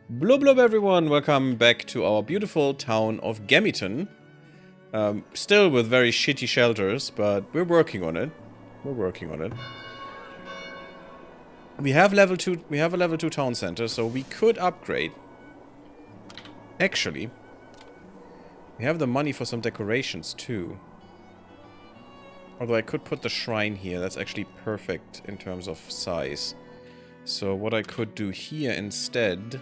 Blub blub everyone, welcome back to our beautiful town of Gammiton. Still with very shitty shelters, but we're working on it. We have a level 2 town center, so we could upgrade. Actually, we have the money for some decorations too. Although I could put the shrine here, that's actually perfect in terms of size. So what I could do here instead...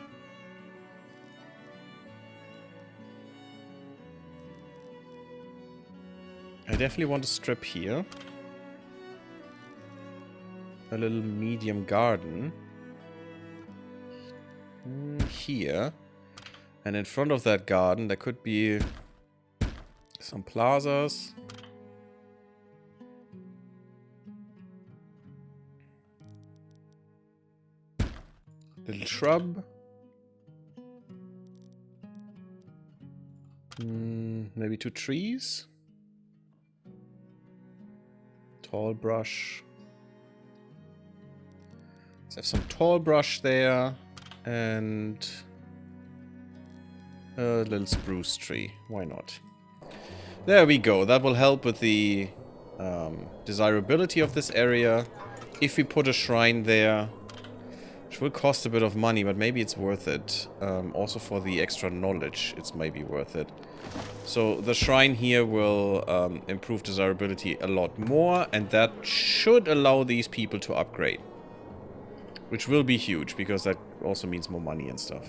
I definitely want to strip here. A little medium garden. Here. And in front of that garden there could be some plazas. Little shrub. Maybe 2 trees. Tall brush. Let's have some tall brush there. And a little spruce tree. Why not? There we go. That will help with the desirability of this area. If we put a shrine there, which will cost a bit of money, but maybe it's worth it. Also for the extra knowledge, it's maybe worth it. So the shrine here will improve desirability a lot more, and that should allow these people to upgrade. Which will be huge, because that also means more money and stuff.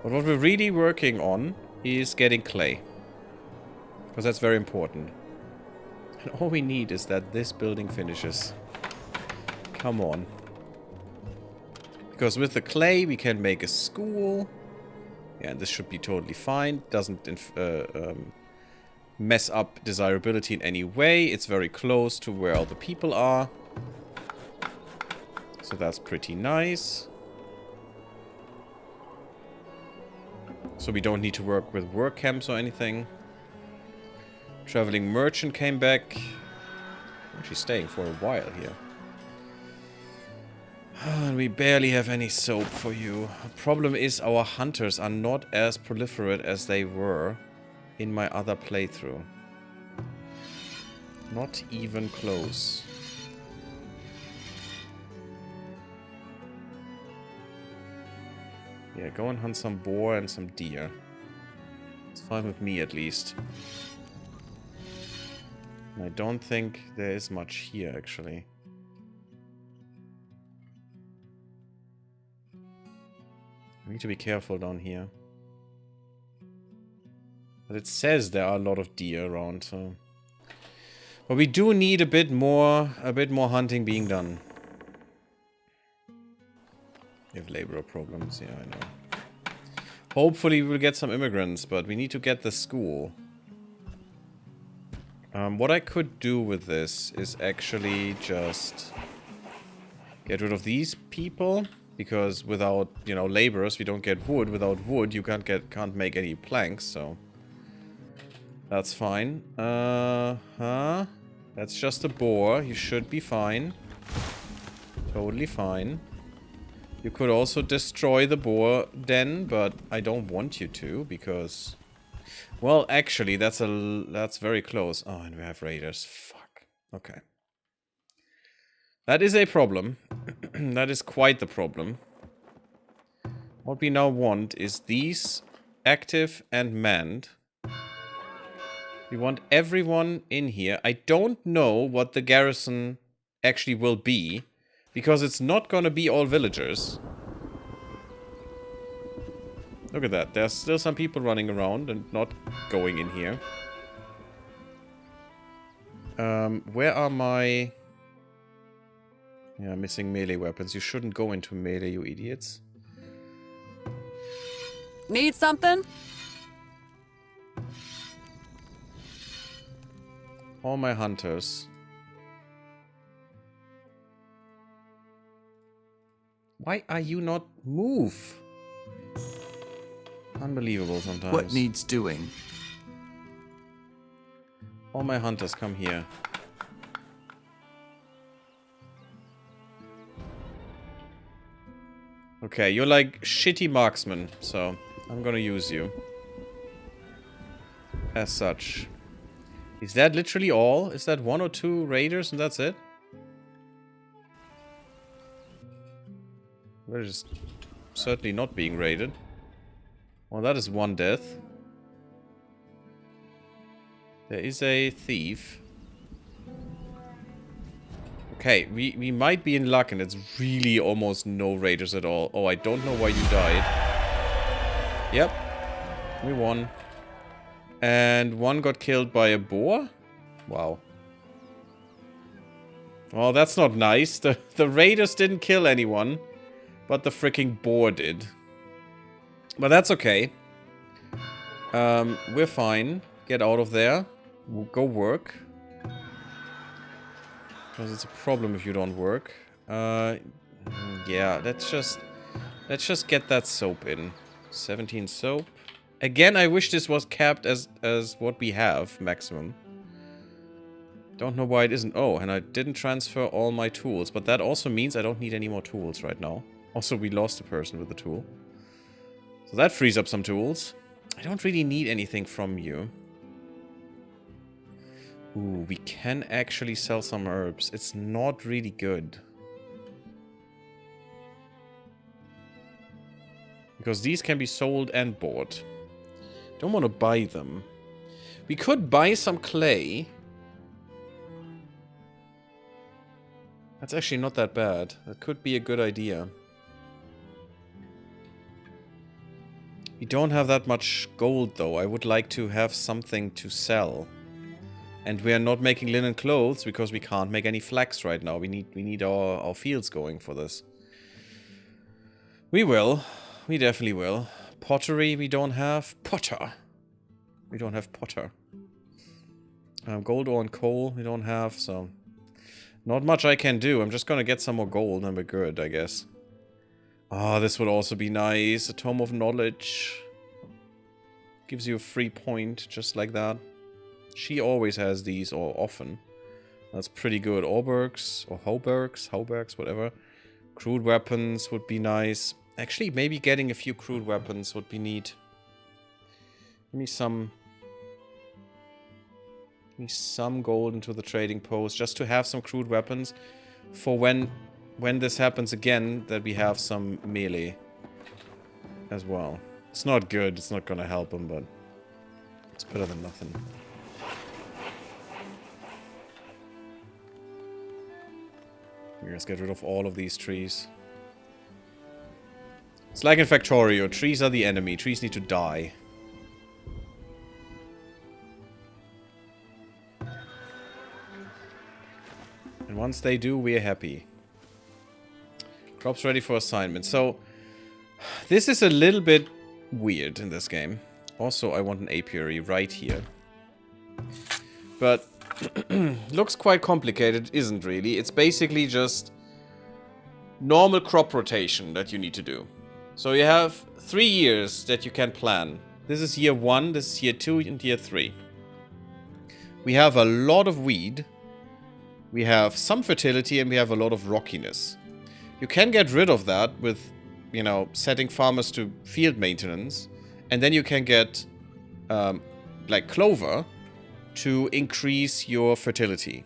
But what we're really working on is getting clay. Because that's very important. And all we need is that this building finishes. Come on. Because with the clay we can make a school. Yeah, this should be totally fine. Doesn't mess up desirability in any way. It's very close to where all the people are. So that's pretty nice. So we don't need to work with work camps or anything. Traveling merchant came back. She's staying for a while here. And we barely have any soap for you. The problem is our hunters are not as proliferate as they were in my other playthrough. Not even close. Yeah, go and hunt some boar and some deer. It's fine with me at least. And I don't think there is much here actually. I need to be careful down here. But it says there are a lot of deer around, so... But we do need a bit more hunting being done. We have labor problems, yeah, I know. Hopefully we'll get some immigrants, but we need to get the school. What I could do with this is actually just get rid of these people. Because without, you know, laborers, we don't get wood. Without wood, you can't make any planks, so... That's fine. That's just a boar. You should be fine. Totally fine. You could also destroy the boar den, but I don't want you to, because... Well, actually, that's very close. Oh, and we have raiders. Fuck. Okay. That is a problem. That is quite the problem. What we now want is these active and manned. We want everyone in here. I don't know what the garrison actually will be, because it's not gonna be all villagers. Look at that. There's still some people running around and not going in here. Where are my... Yeah, missing melee weapons. You shouldn't go into melee, you idiots. Need something? All my hunters. Why are you not move? Unbelievable sometimes. What needs doing? All my hunters come here. Okay, you're like shitty marksman, so I'm gonna use you. As such. Is that literally all? Is that 1 or 2 raiders and that's it? We're just certainly not being raided. Well, that is 1 death. There is a thief. Okay, we might be in luck and it's really almost no raiders at all. Oh, I don't know why you died. Yep. We won. And 1 got killed by a boar? Wow. Well, that's not nice. The raiders didn't kill anyone, but the freaking boar did. But that's okay. We're fine. Get out of there. We'll go work. Because it's a problem if you don't work. Yeah, let's just get that soap in. 17 soap. Again, I wish this was capped as what we have, maximum. Don't know why it isn't. Oh, and I didn't transfer all my tools, but that also means I don't need any more tools right now. Also, we lost a person with the tool. So that frees up some tools. I don't really need anything from you. Ooh, we can actually sell some herbs. It's not really good. Because these can be sold and bought. Don't want to buy them. We could buy some clay. That's actually not that bad. That could be a good idea. We don't have that much gold, though. I would like to have something to sell. And we are not making linen clothes because we can't make any flax right now. We need our fields going for this. We will. We definitely will. Pottery we don't have. Potter. We don't have potter. Gold ore and coal we don't have, so... Not much I can do. I'm just gonna get some more gold and we're good, I guess. Ah, this would also be nice. A Tome of Knowledge. Gives you a free point, just like that. She always has these, or often. That's pretty good. Aubergs, or Haubergs, whatever. Crude weapons would be nice. Actually, maybe getting a few crude weapons would be neat. Give me some gold into the trading post, just to have some crude weapons for when this happens again, that we have some melee as well. It's not good, it's not gonna help him, but it's better than nothing. Let's get rid of all of these trees. It's like in Factorio, trees are the enemy, trees need to die. And once they do, we're happy. Crops ready for assignment. So, this is a little bit weird in this game. Also, I want an apiary right here. But, looks quite complicated, isn't really. It's basically just normal crop rotation that you need to do. So you have 3 years that you can plan. This is year 1, this is year 2, and year 3. We have a lot of weed. We have some fertility, and we have a lot of rockiness. You can get rid of that with, you know, setting farmers to field maintenance. And then you can get, like, clover to increase your fertility.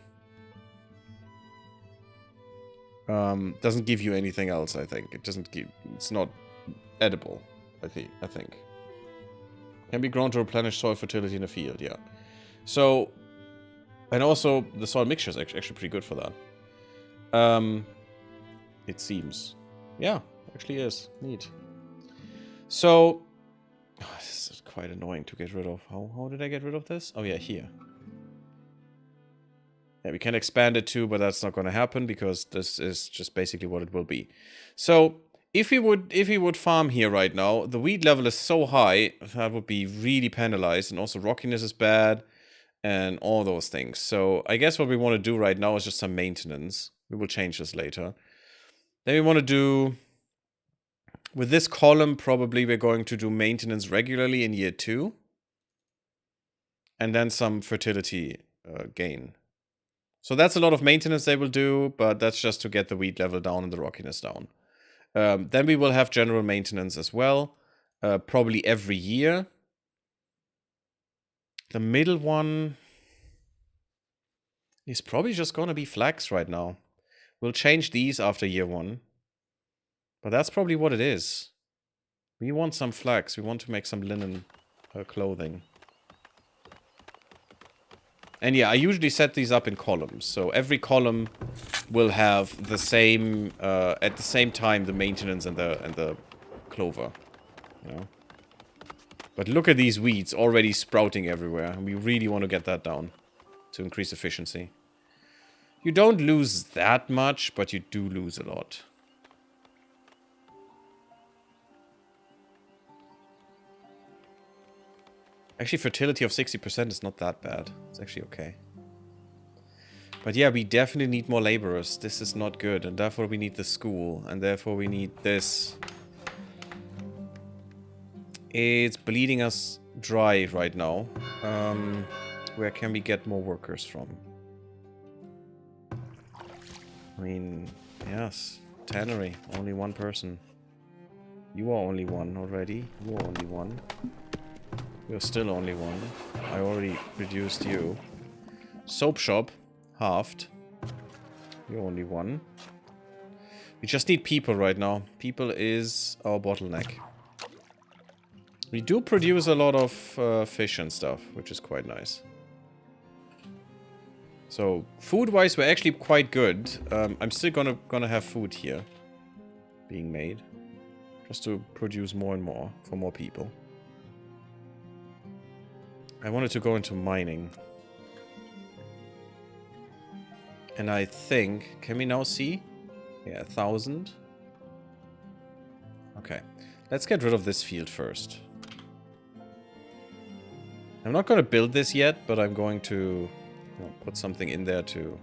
Doesn't give you anything else, I think. It doesn't give... It's not edible, I think. Can be grown to replenish soil fertility in a field, yeah. So... And also, the soil mixture is actually pretty good for that. It seems. Yeah, actually is. Neat. So... Oh, this is quite annoying to get rid of. How did I get rid of this? Oh yeah, here. Yeah, we can expand it too, but that's not going to happen because this is just basically what it will be. So, if we would farm here right now, the weed level is so high, that would be really penalized, and also rockiness is bad, and all those things. So, I guess what we want to do right now is just some maintenance. We will change this later. Then we want to do... With this column, probably we're going to do maintenance regularly in year 2. And then some fertility gain. So that's a lot of maintenance they will do, but that's just to get the weed level down and the rockiness down. Then we will have general maintenance as well. Probably every year. The middle one is probably just going to be flax right now. We'll change these after year 1. But that's probably what it is. We want some flax. We want to make some linen clothing. And yeah, I usually set these up in columns. So every column will have the same, at the same time, the maintenance and the clover. You know? But look at these weeds already sprouting everywhere. And we really want to get that down to increase efficiency. You don't lose that much, but you do lose a lot. Actually, fertility of 60% is not that bad. It's actually okay. But yeah, we definitely need more laborers. This is not good. And therefore we need the school. And therefore we need this. It's bleeding us dry right now. Where can we get more workers from? I mean, yes. Tannery. Only one person. You are only one already. You are only one. You're still only one. I already reduced you. Soap shop. Halved. You're only one. We just need people right now. People is our bottleneck. We do produce a lot of fish and stuff, which is quite nice. So, food-wise, we're actually quite good. I'm still gonna have food here being made. Just to produce more and more for more people. I wanted to go into mining. And I think... Can we now see? Yeah, 1,000. Okay. Let's get rid of this field first. I'm not going to build this yet, but I'm going to put something in there to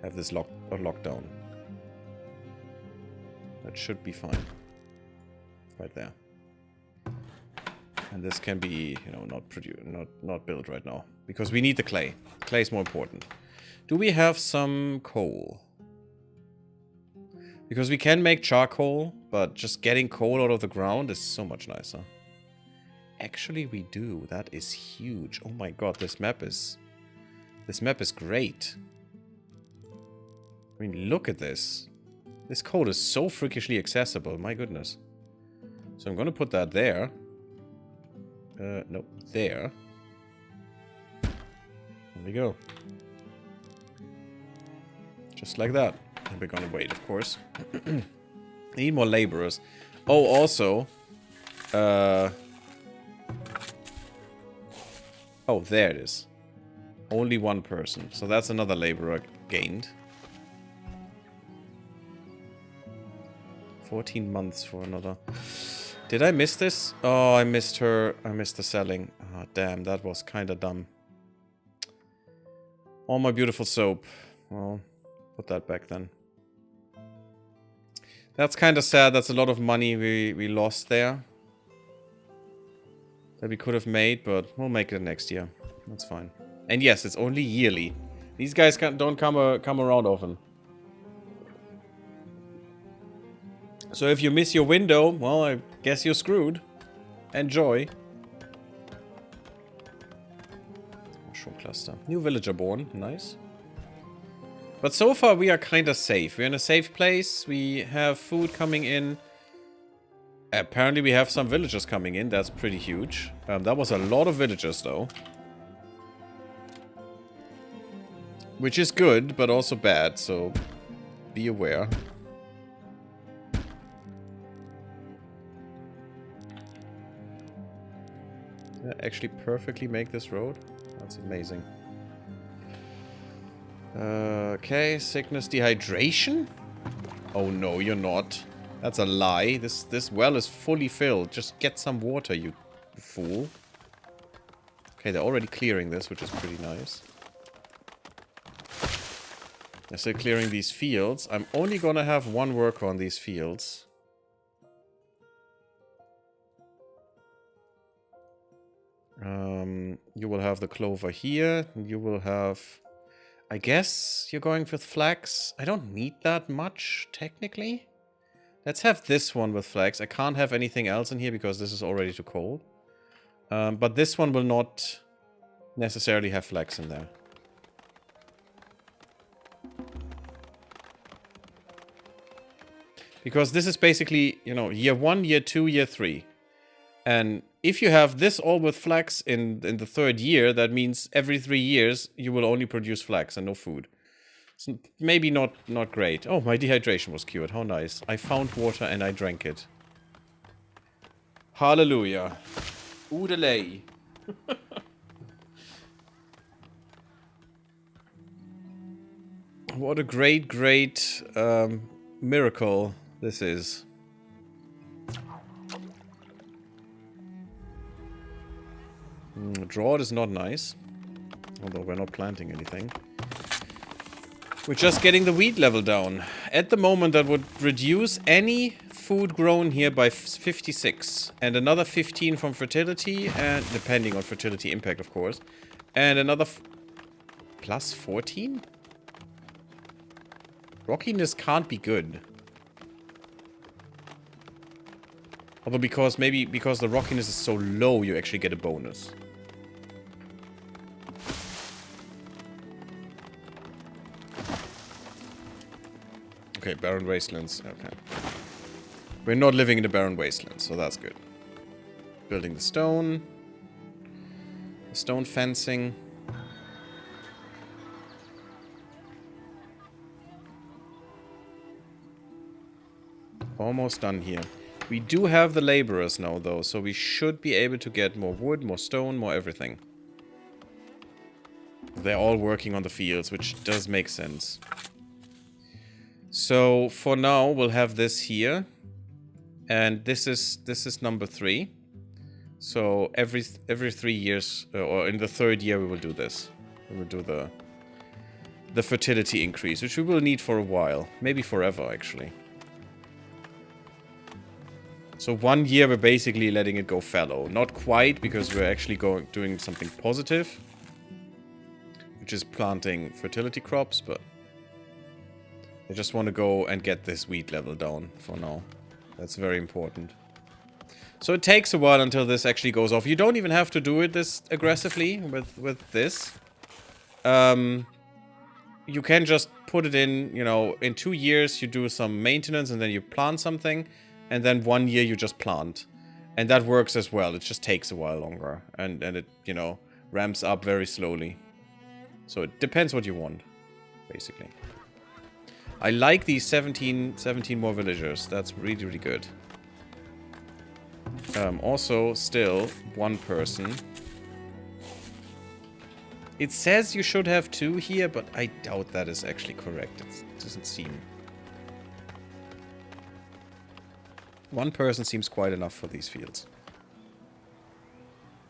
have this locked down. That should be fine. Right there. And this can be, you know, not built right now. Because we need the clay. Clay is more important. Do we have some coal? Because we can make charcoal, but just getting coal out of the ground is so much nicer. Actually, we do. That is huge. Oh my god, this map is great. I mean, look at this. This coal is so freakishly accessible. My goodness. So I'm going to put that there. No, there. There we go. Just like that. And we're gonna wait, of course. I need more laborers. Oh, also... Oh, there it is. Only one person. So that's another laborer gained. 14 months for another... Did I miss this? Oh, I missed her. I missed the selling. Oh, damn, that was kind of dumb. All my beautiful soap. Well, put that back then. That's kind of sad. That's a lot of money we lost there. That we could have made, but we'll make it next year. That's fine. And yes, it's only yearly. These guys don't come around often. So if you miss your window, well, I guess you're screwed. Enjoy. Mushroom cluster. New villager born. Nice. But so far we are kind of safe. We're in a safe place. We have food coming in. Apparently we have some villagers coming in. That's pretty huge. That was a lot of villagers though. Which is good, but also bad. So be aware. Did I actually perfectly make this road? That's amazing. Okay, sickness, dehydration? Oh no, you're not. That's a lie. This well is fully filled. Just get some water, you fool. Okay, they're already clearing this, which is pretty nice. They're still clearing these fields. I'm only gonna have one worker on these fields. You will have the clover here. You will have... I guess you're going with flax. I don't need that much, technically. Let's have this one with flax. I can't have anything else in here because this is already too cold. But this one will not necessarily have flax in there. Because this is basically, you know, year 1, year 2, year 3. And if you have this all with flax in the 3rd year, that means every 3 years you will only produce flax and no food. So maybe not great. Oh, my dehydration was cured. How nice. I found water and I drank it. Hallelujah. Oodalay. What a great, great miracle this is. Drought is not nice. Although we're not planting anything. We're just getting the wheat level down. At the moment, that would reduce any food grown here by 56. And another 15 from fertility, and depending on fertility impact, of course. And another plus 14? Rockiness can't be good. Although maybe because the rockiness is so low, you actually get a bonus. Okay, barren wastelands. Okay. We're not living in the barren wastelands, so that's good. Building the stone. The stone fencing. Almost done here. We do have the laborers now, though, so we should be able to get more wood, more stone, more everything. They're all working on the fields, which does make sense. So for now, we'll have this here, and this is number 3. So every 3 years, or in the 3rd year, we will do this. We will do the fertility increase, which we will need for a while, maybe forever, actually. So 1 year, we're basically letting it go fallow. Not quite, because we're actually doing something positive, which is planting fertility crops, but I just want to go and get this wheat level down for now. That's very important. So it takes a while until this actually goes off. You don't even have to do it this aggressively with this. You can just put it in, you know, in 2 years you do some maintenance and then you plant something. And then 1 year you just plant. And that works as well. It just takes a while longer. And it, you know, ramps up very slowly. So it depends what you want, basically. I like these 17 more villagers. That's really, really good. Also, still, 1 person. It says you should have 2 here, but I doubt that is actually correct. It doesn't seem... 1 person seems quite enough for these fields.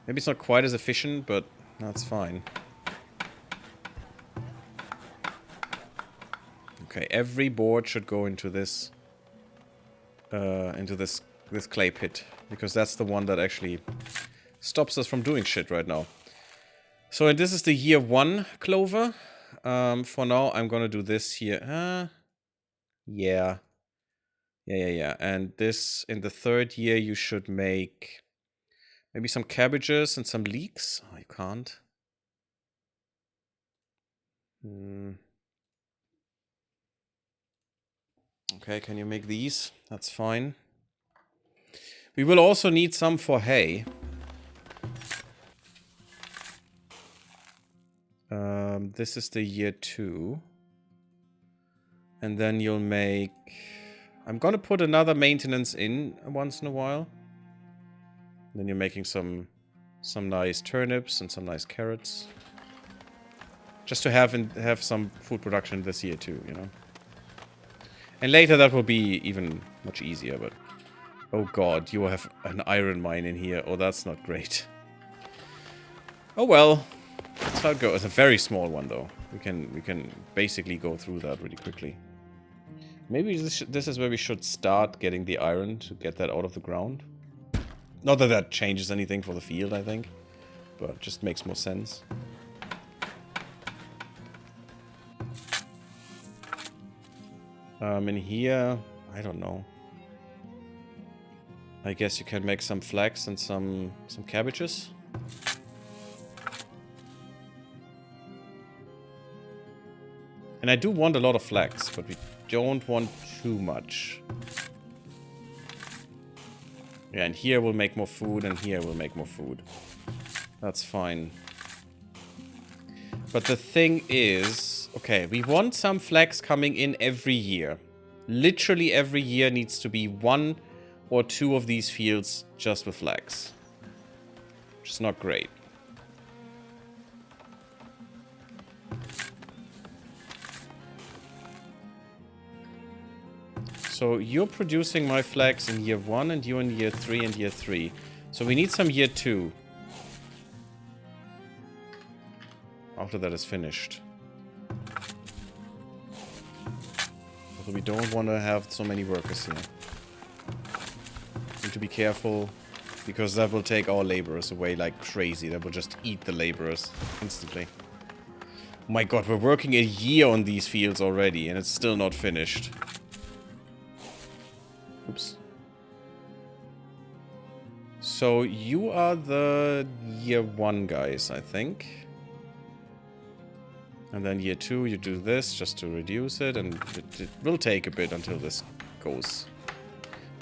Maybe it's not quite as efficient, but that's fine. Okay, every board should go into this clay pit, because that's the one that actually stops us from doing shit right now. So, and this is the year 1 clover. For now, I'm gonna do this here. Yeah. Yeah. And this, in the 3rd year, you should make maybe some cabbages and some leeks. Oh, you can't. Okay, can you make these? That's fine. We will also need some for hay. This is the year 2. And then you'll make... I'm gonna put another maintenance in once in a while. Then you're making some nice turnips and some nice carrots. Just to have some food production this year too, you know. And later that will be even much easier, but... Oh god, you will have an iron mine in here. Oh, that's not great. Oh well. That's how it goes. It's a very small one though. We can basically go through that really quickly. Maybe this is where we should start getting the iron to get that out of the ground. Not that that changes anything for the field, I think. But it just makes more sense. In here, I don't know. I guess you can make some flax and some cabbages. And I do want a lot of flax, but we don't want too much. Yeah, and here we'll make more food, and here we'll make more food. That's fine. But the thing is... Okay, we want some flax coming in every year. Literally every year needs to be 1 or 2 of these fields just with flax. Which is not great. So you're producing my flax in year 1 and you in year 3 and year 3. So we need some year 2. After that is finished. So we don't want to have so many workers here. Need to be careful, because that will take our laborers away like crazy. That will just eat the laborers instantly. Oh my god, we're working a year on these fields already, and it's still not finished. Oops. So you are the year 1 guys, I think. And then year 2, you do this just to reduce it, and it will take a bit until this goes.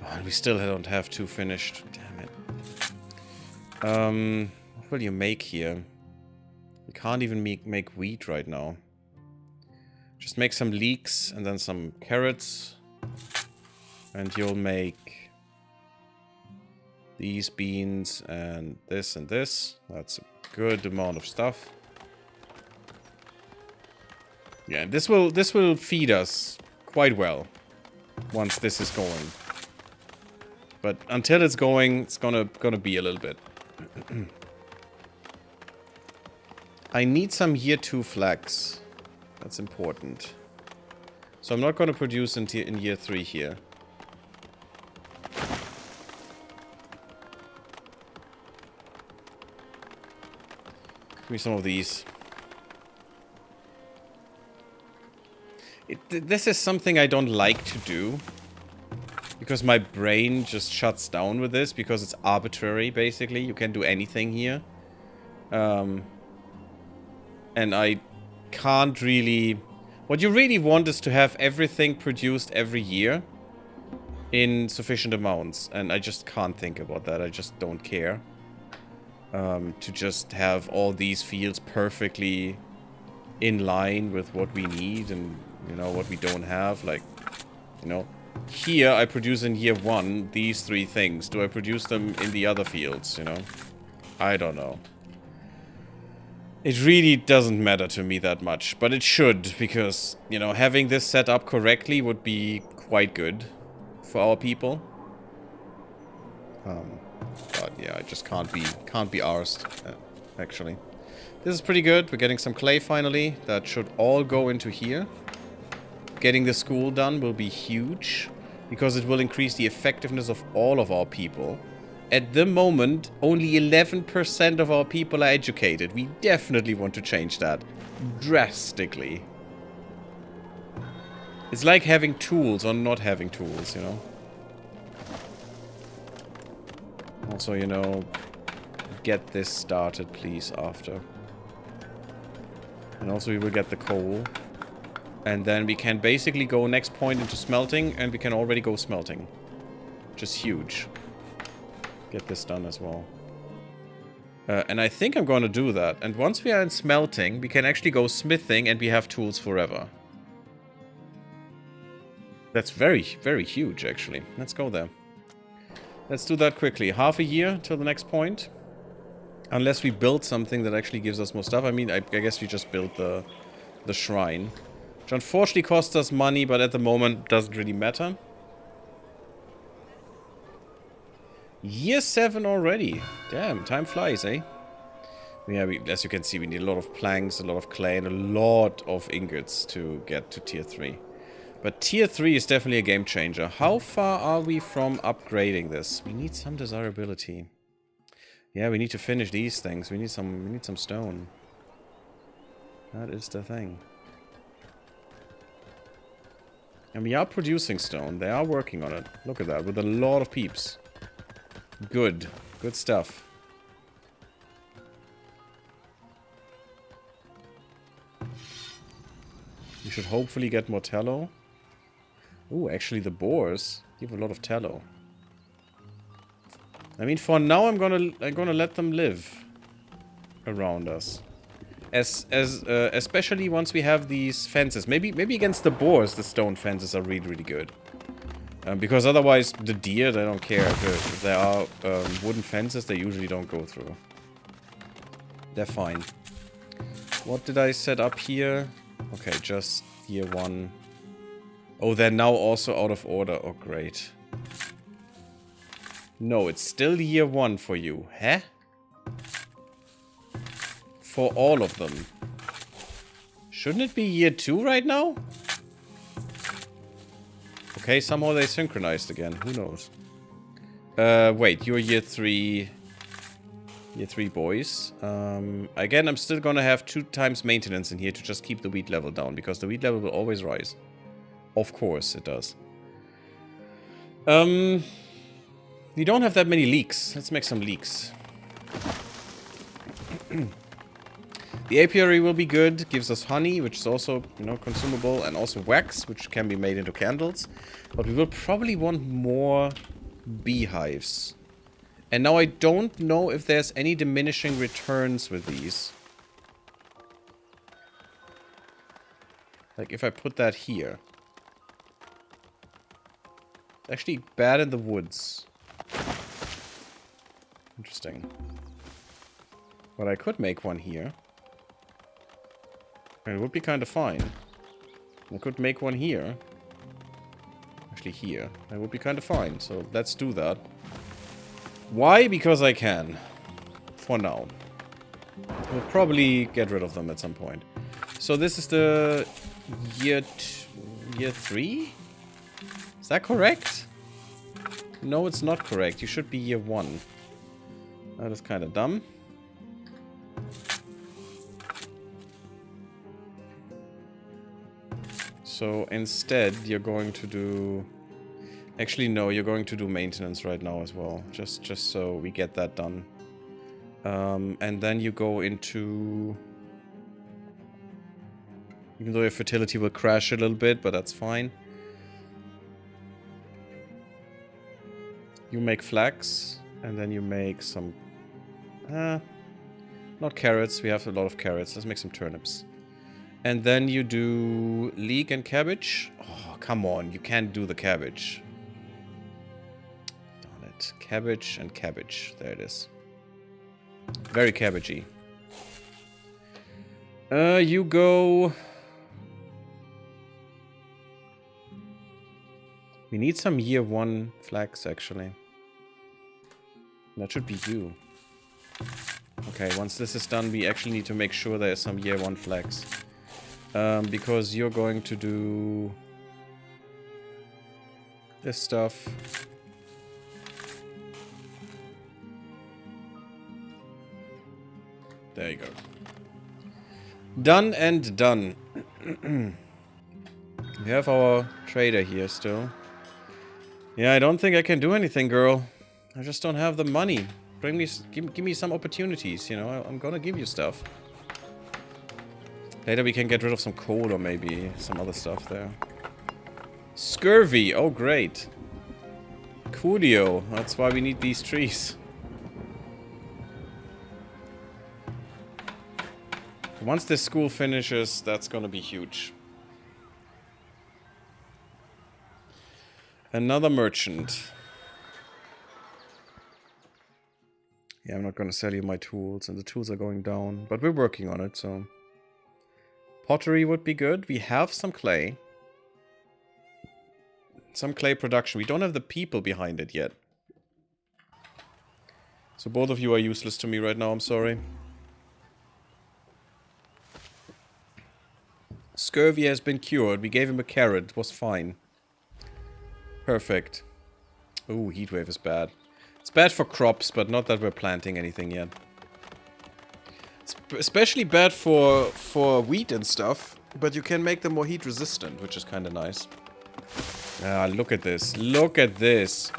Oh, and we still don't have 2 finished. Damn it. What will you make here? You can't even make wheat right now. Just make some leeks and then some carrots. And you'll make these beans and this and this. That's a good amount of stuff. Yeah, this will feed us quite well once this is going. But until it's going, it's gonna be a little bit. I need some year 2 flax. That's important. So I'm not gonna produce in year 3 here. Give me some of these. This is something I don't like to do. Because my brain just shuts down with this. Because it's arbitrary, basically. You can do anything here. And I can't really... What you really want is to have everything produced every year. In sufficient amounts. And I just can't think about that. I just don't care. To just have all these fields perfectly in line with what we need and, you know, what we don't have. Like, you know, here I produce in year 1 these 3 things. Do I produce them in the other fields, you know? I don't know. It really doesn't matter to me that much, but it should, because, you know, having this set up correctly would be quite good for our people. But yeah, I just can't be arsed, actually. This is pretty good. We're getting some clay finally. That should all go into here. Getting the school done will be huge, because it will increase the effectiveness of all of our people. At the moment, only 11% of our people are educated. We definitely want to change that drastically. It's like having tools or not having tools, you know? Also, you know, get this started, please, after. And also we will get the coal. And then we can basically go next point into smelting, and we can already go smelting. Which is huge. Get this done as well. And I think I'm going to do that. And once we are in smelting, we can actually go smithing, and we have tools forever. That's very, very huge, actually. Let's go there. Let's do that quickly. Half a year till the next point. Unless we build something that actually gives us more stuff. I mean, I guess we just built the shrine. Which unfortunately costs us money, but at the moment doesn't really matter. Year 7 already. Damn, time flies, eh? Yeah, as you can see, we need a lot of planks, a lot of clay, and a lot of ingots to get to tier 3. But tier 3 is definitely a game changer. How far are we from upgrading this? We need some desirability. Yeah, we need to finish these things. We need some stone. That is the thing. And we are producing stone. They are working on it. Look at that, with a lot of peeps. Good. Good stuff. You should hopefully get more tallow. Ooh, actually the boars give a lot of tallow. I mean, for now I'm gonna let them live around us. Especially once we have these fences. Maybe against the boars, the stone fences are really, really good. Because otherwise, the deer, they don't care. If there are wooden fences, they usually don't go through. They're fine. What did I set up here? Okay, just year 1. Oh, they're now also out of order. Oh, great. No, it's still year 1 for you. Huh? For all of them. Shouldn't it be year 2 right now? Okay, somehow they synchronized again. Who knows? Wait, you're year 3. Year 3 boys. Again, I'm still gonna have 2 times maintenance in here to just keep the wheat level down, because the wheat level will always rise. Of course it does. We don't have that many leeks. Let's make some leeks. The apiary will be good. Gives us honey, which is also, you know, consumable, and also wax, which can be made into candles. But we will probably want more beehives. And now I don't know if there's any diminishing returns with these. Like if I put that here. It's actually bad in the woods. Interesting. But I could make one here. And it would be kind of fine. I could make one here. Actually here. It would be kind of fine. So let's do that. Why? Because I can. For now. We'll probably get rid of them at some point. So this is the year 3? Is that correct? No, it's not correct. You should be year 1. That is kind of dumb. So instead, you're going to do... Actually, no, you're going to do maintenance right now as well. Just so we get that done. And then you go into... Even though your fertility will crash a little bit, but that's fine. You make flax, and then you make some... not carrots, we have a lot of carrots. Let's make some turnips. And then you do leek and cabbage. Oh, come on, you can't do the cabbage. Darn it. Cabbage and cabbage. There it is. Very cabbagey. You go... We need some year 1 flax, actually. That should be you. Okay, once this is done, we actually need to make sure there's some year 1 flax. Because you're going to do... this stuff. There you go. Done and done. We have our trader here still. Yeah, I don't think I can do anything, girl. I just don't have the money. Give me some opportunities, you know. I'm gonna give you stuff. Later we can get rid of some coal or maybe some other stuff there. Scurvy, oh great. Coolio, that's why we need these trees. Once this school finishes, that's gonna be huge. Another merchant. Yeah, I'm not gonna sell you my tools, and the tools are going down. But we're working on it, so... Pottery would be good. We have some clay. Some clay production. We don't have the people behind it yet. So both of you are useless to me right now, I'm sorry. Scurvy has been cured. We gave him a carrot. It was fine. Perfect. Ooh, heatwave is bad. It's bad for crops, but not that we're planting anything yet. It's especially bad for wheat and stuff, but you can make them more heat resistant, which is kind of nice. Ah, look at this. Look at this.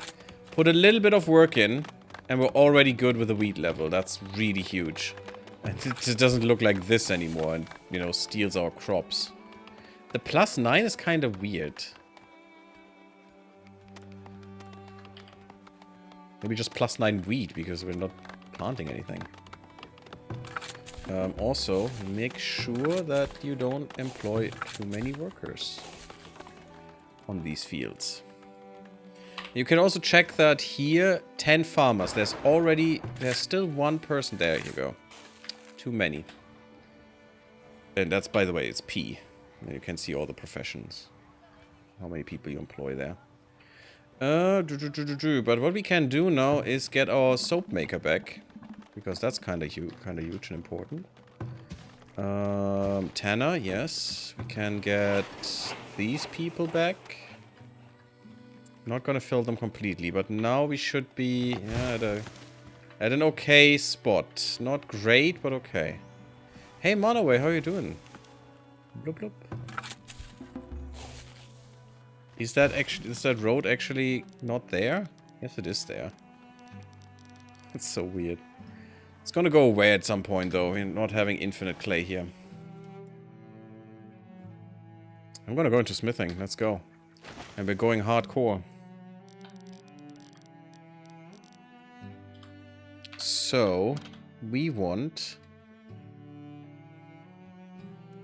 Put a little bit of work in, and we're already good with the wheat level. That's really huge. And it doesn't look like this anymore and, you know, steals our crops. The +9 is kind of weird. Maybe just +9 wheat, because we're not planting anything. Also, make sure that you don't employ too many workers on these fields. You can also check that here, 10 farmers. There's still one person. There you go. Too many. And that's, by the way, it's P. And you can see all the professions. How many people you employ there. But what we can do now is get our soap maker back. Because that's kind of huge and important. Tanner, yes. We can get these people back. Not gonna fill them completely, but now we should be at an okay spot. Not great, but okay. Hey, Monoway, how are you doing? Bloop bloop. Is that road actually not there? Yes, it is there. It's so weird. It's gonna go away at some point, though. We're not having infinite clay here. I'm gonna go into smithing. Let's go. And we're going hardcore. So, we want...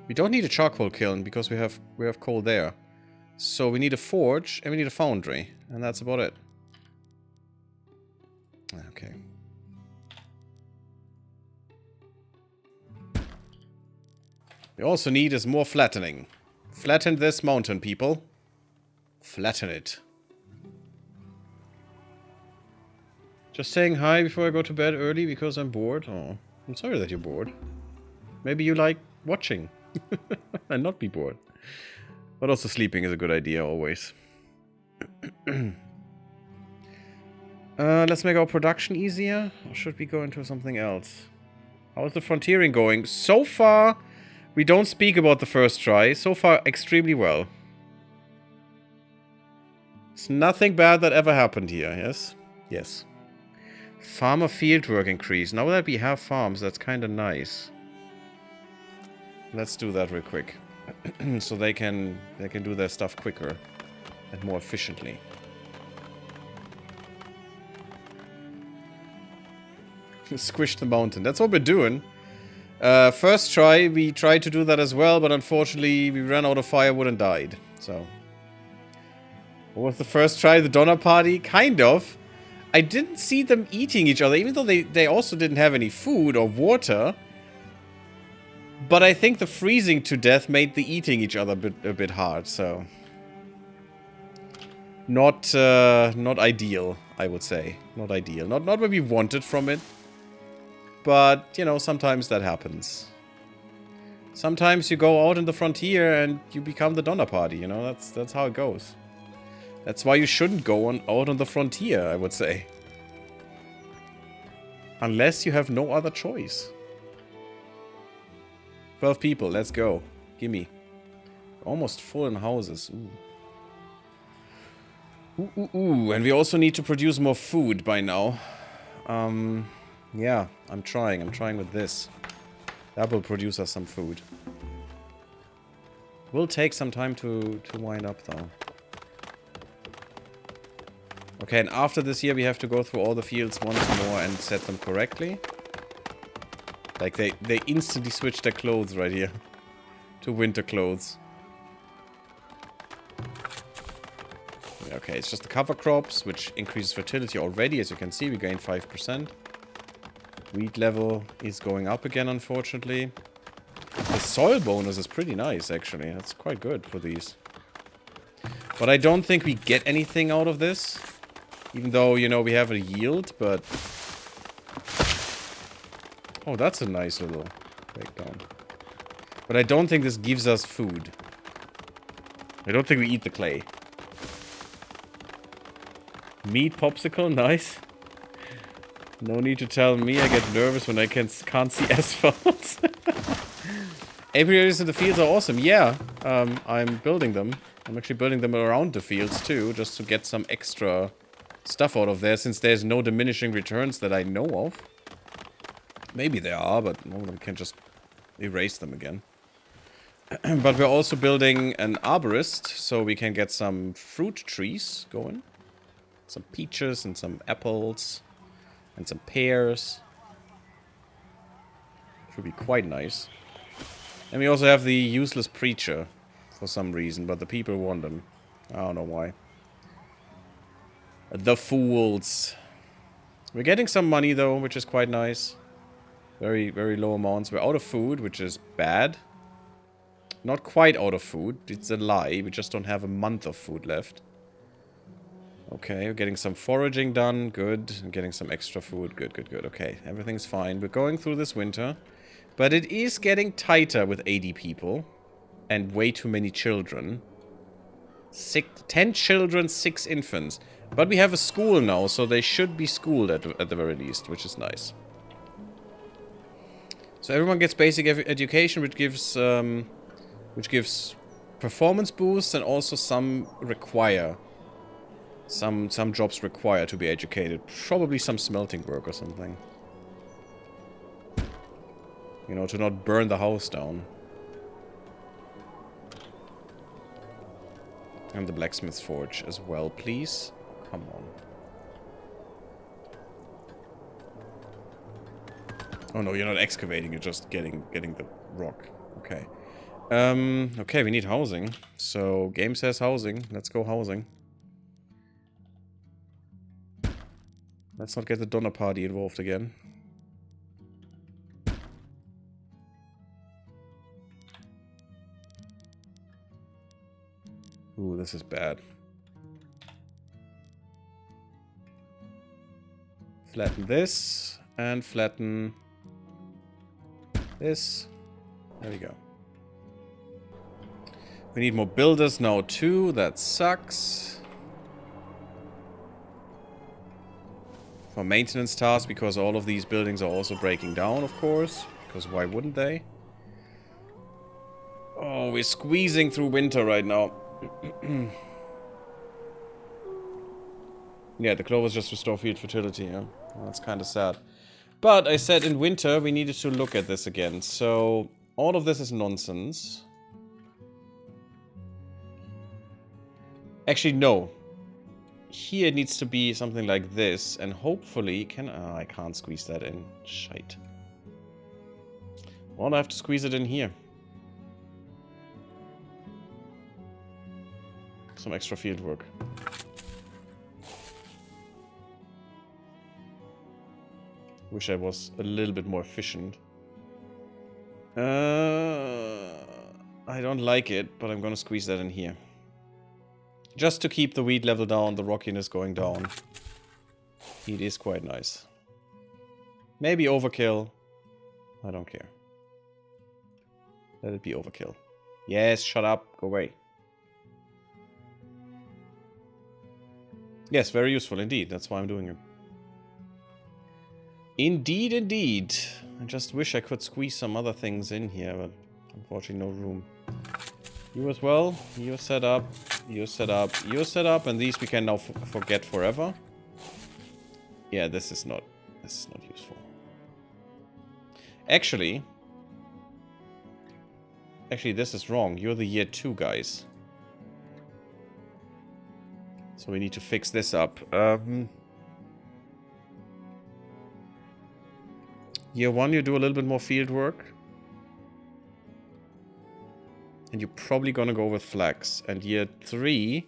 We don't need a charcoal kiln because we have coal there. So we need a forge and we need a foundry. And that's about it. Okay. We also need is more flattening. Flatten this mountain, people. Flatten it. Just saying hi before I go to bed early because I'm bored. Oh, I'm sorry that you're bored. Maybe you like watching. And not be bored. But also sleeping is a good idea always. Let's make our production easier. Or should we go into something else? How's the frontiering going? So far, we don't speak about the first try. So far, extremely well. It's nothing bad that ever happened here, yes? Yes. Farmer fieldwork increase. Now that we have farms, that's kind of nice. Let's do that real quick. So they can do their stuff quicker and more efficiently. Squish the mountain. That's what we're doing. First try, we tried to do that as well, but unfortunately we ran out of firewood and died. So, what was the first try? The Donner Party? Kind of. I didn't see them eating each other, even though they also didn't have any food or water. But I think the freezing to death made the eating each other a bit hard, so... Not ideal, I would say. Not ideal. Not what we wanted from it. But, you know, sometimes that happens. Sometimes you go out in the frontier and you become the Donner Party, you know? That's how it goes. That's why you shouldn't go out on the frontier, I would say. Unless you have no other choice. 12 people, let's go. Gimme. Almost full in houses. Ooh. And we also need to produce more food by now. Yeah, I'm trying with this. That will produce us some food. Will take some time to wind up, though. Okay, and after this year, we have to go through all the fields once more and set them correctly. Like, they instantly switch their clothes right here. To winter clothes. Okay, it's just the cover crops, which increases fertility already. As you can see, we gain 5%. Wheat level is going up again, unfortunately. The soil bonus is pretty nice, actually. That's quite good for these. But I don't think we get anything out of this. Even though, you know, we have a yield, but... Oh, that's a nice little breakdown. But I don't think this gives us food. I don't think we eat the clay. Meat popsicle, nice. No need to tell me, I get nervous when I can't see asphalt. Apiaries in the fields are awesome. Yeah, I'm building them. I'm actually building them around the fields too, just to get some extra stuff out of there, since there's no diminishing returns that I know of. Maybe there are, but we can just erase them again. But we're also building an arborist, so we can get some fruit trees going. Some peaches and some apples and some pears. Which would be quite nice. And we also have the useless preacher for some reason, but the people want them. I don't know why. The fools. We're getting some money though, which is quite nice. Very, very low amounts. We're out of food, which is bad. Not quite out of food. It's a lie. We just don't have a month of food left. Okay, we're getting some foraging done. Good. I'm getting some extra food. Good, good, good. Okay, everything's fine. We're going through this winter. But it is getting tighter with 80 people. And way too many children. 10 children, 6 infants. But we have a school now, so they should be schooled at the very least, which is nice. So everyone gets basic education, which gives performance boosts, and also some require. Some jobs require to be educated. Probably some smelting work or something. You know, to not burn the house down. And the blacksmith's forge as well, please. Come on. Oh no, you're not excavating, you're just getting the rock. Okay. Okay, we need housing. So, game says housing. Let's go housing. Let's not get the Donner Party involved again. Ooh, this is bad. Flatten this, and flatten this. There we go. We need more builders now too, that sucks. For maintenance tasks, because all of these buildings are also breaking down, of course. Because why wouldn't they? Oh, we're squeezing through winter right now. Yeah, the clovers just restore field fertility, yeah. Well, that's kind of sad. But I said in winter we needed to look at this again. So, all of this is nonsense. Actually, no. Here it needs to be something like this, and hopefully can... I can't squeeze that in. Shite. Well, I have to squeeze it in here. Some extra field work. Wish I was a little bit more efficient. I don't like it, but I'm gonna squeeze that in here. Just to keep the weed level down, the rockiness going down. It is quite nice. Maybe overkill. I don't care. Let it be overkill. Yes, shut up. Go away. Yes, very useful indeed. That's why I'm doing it. Indeed, indeed. I just wish I could squeeze some other things in here, but unfortunately no room. You as well. You're set up. You're set up. You're set up. And these we can now forget forever. Yeah, this is not useful. Actually, this is wrong. You're the year 2 guys. So we need to fix this up. Year 1, you do a little bit more field work. And you're probably gonna go with flax. And year 3,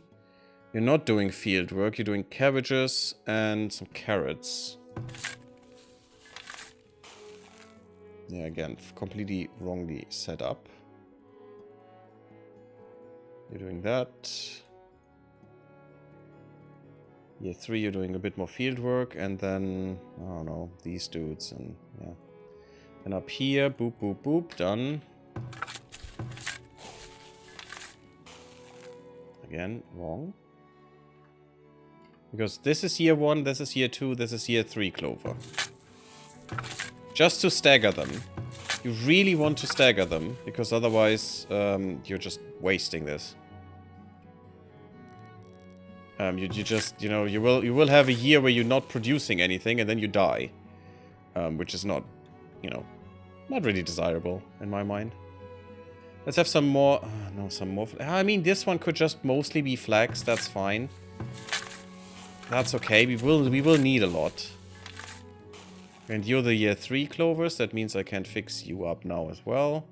you're not doing field work. You're doing cabbages and some carrots. Yeah, again, completely wrongly set up. You're doing that. Year 3, you're doing a bit more field work, and then, I don't know, these dudes, and yeah. And up here, boop, boop, boop, done. Again, wrong. Because this is year 1, this is year 2, this is year 3 clover. Just to stagger them. You really want to stagger them, because otherwise you're just wasting this. You just, you know, you will have a year where you're not producing anything and then you die. Which is not, you know, not really desirable in my mind. Let's have some more, no, some more. I mean, this one could just mostly be flags, that's fine. That's okay, we will need a lot. And you're the year 3 clovers, that means I can fix you up now as well.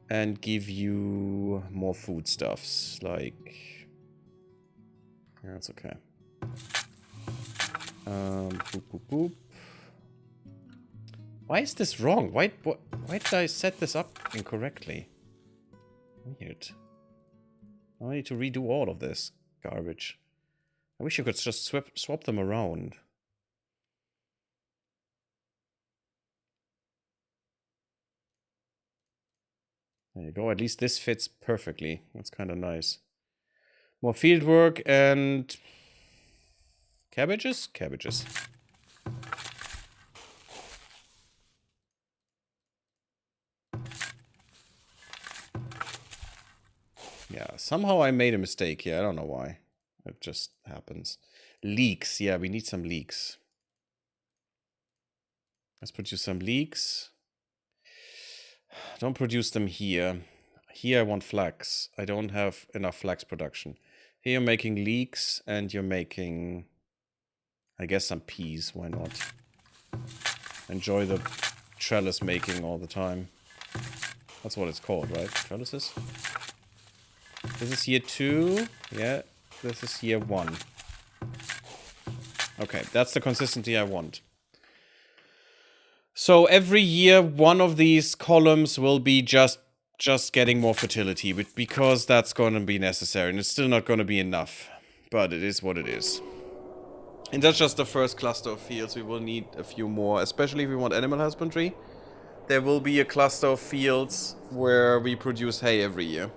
And give you more foodstuffs, like... Yeah, that's okay. Boop, boop, boop. Why is this wrong? Why did I set this up incorrectly? Weird. I need to redo all of this garbage. I wish you could just swap them around. There you go. At least this fits perfectly. That's kind of nice. More field work and... cabbages? Cabbages. Yeah, somehow I made a mistake here. I don't know why. It just happens. Leeks. Yeah, we need some leeks. Let's produce some leeks. Don't produce them here. Here I want flax. I don't have enough flax production. Here you're making leeks and you're making, I guess, some peas. Why not? Enjoy the trellis making all the time. That's what it's called, right? Trellises? This is year 2. Yeah, this is year 1. Okay, that's the consistency I want. So every year, one of these columns will be just getting more fertility, because that's going to be necessary, and it's still not going to be enough. But it is what it is. And that's just the first cluster of fields. We will need a few more, especially if we want animal husbandry. There will be a cluster of fields where we produce hay every year.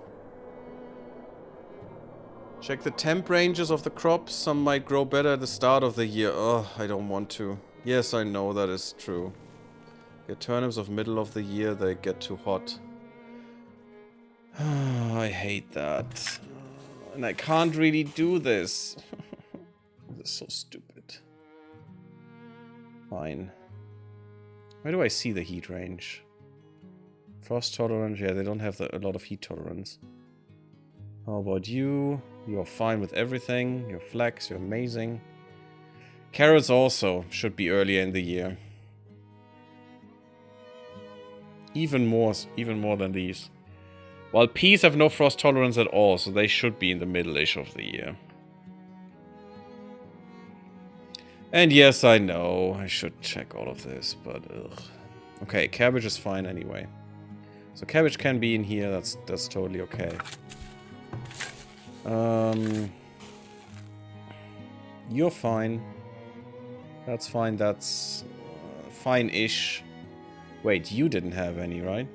Check the temp ranges of the crops. Some might grow better at the start of the year. Oh, I don't want to. Yes, I know that is true. Your turnips of middle of the year, they get too hot. I hate that. And I can't really do this. This is so stupid. Fine. Where do I see the heat range? Frost tolerance? Yeah, they don't have a lot of heat tolerance. How about you? You're fine with everything. You're flax, you're amazing. Carrots also should be earlier in the year. Even more than these. While peas have no frost tolerance at all, so they should be in the middle-ish of the year. And yes, I know, I should check all of this, but ugh. Okay, cabbage is fine anyway. So cabbage can be in here, that's totally okay. You're fine. That's fine, that's fine-ish. Wait, you didn't have any, right?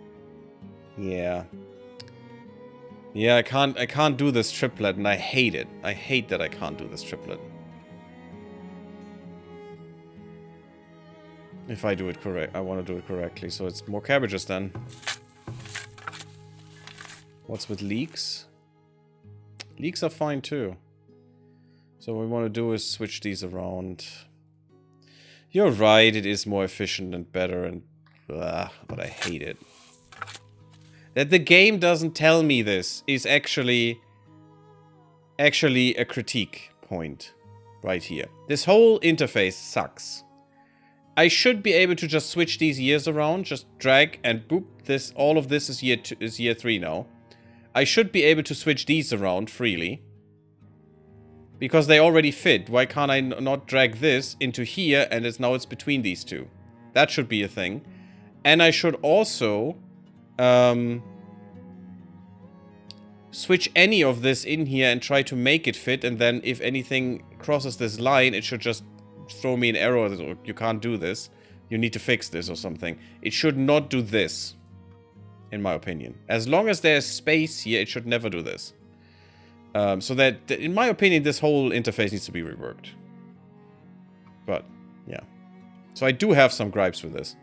Yeah. Yeah, I can't do this triplet, and I hate it. I hate that I can't do this triplet. If I do it correct, I want to do it correctly, so it's more cabbages then. What's with leeks? Leeks are fine too. So what we want to do is switch these around. You're right, it is more efficient and better, and but I hate it. That the game doesn't tell me this is actually a critique point right here. This whole interface sucks. I should be able to just switch these years around, just drag and boop, this, all of this is year 3 now. I should be able to switch these around freely. Because they already fit. Why can't I not drag this into here and it's between these two? That should be a thing. And I should also switch any of this in here and try to make it fit, and then if anything crosses this line, it should just throw me an error. You can't do this. You need to fix this or something. It should not do this, in my opinion. As long as there's space here, it should never do this. So that, in my opinion, this whole interface needs to be reworked. But, yeah. So I do have some gripes with this.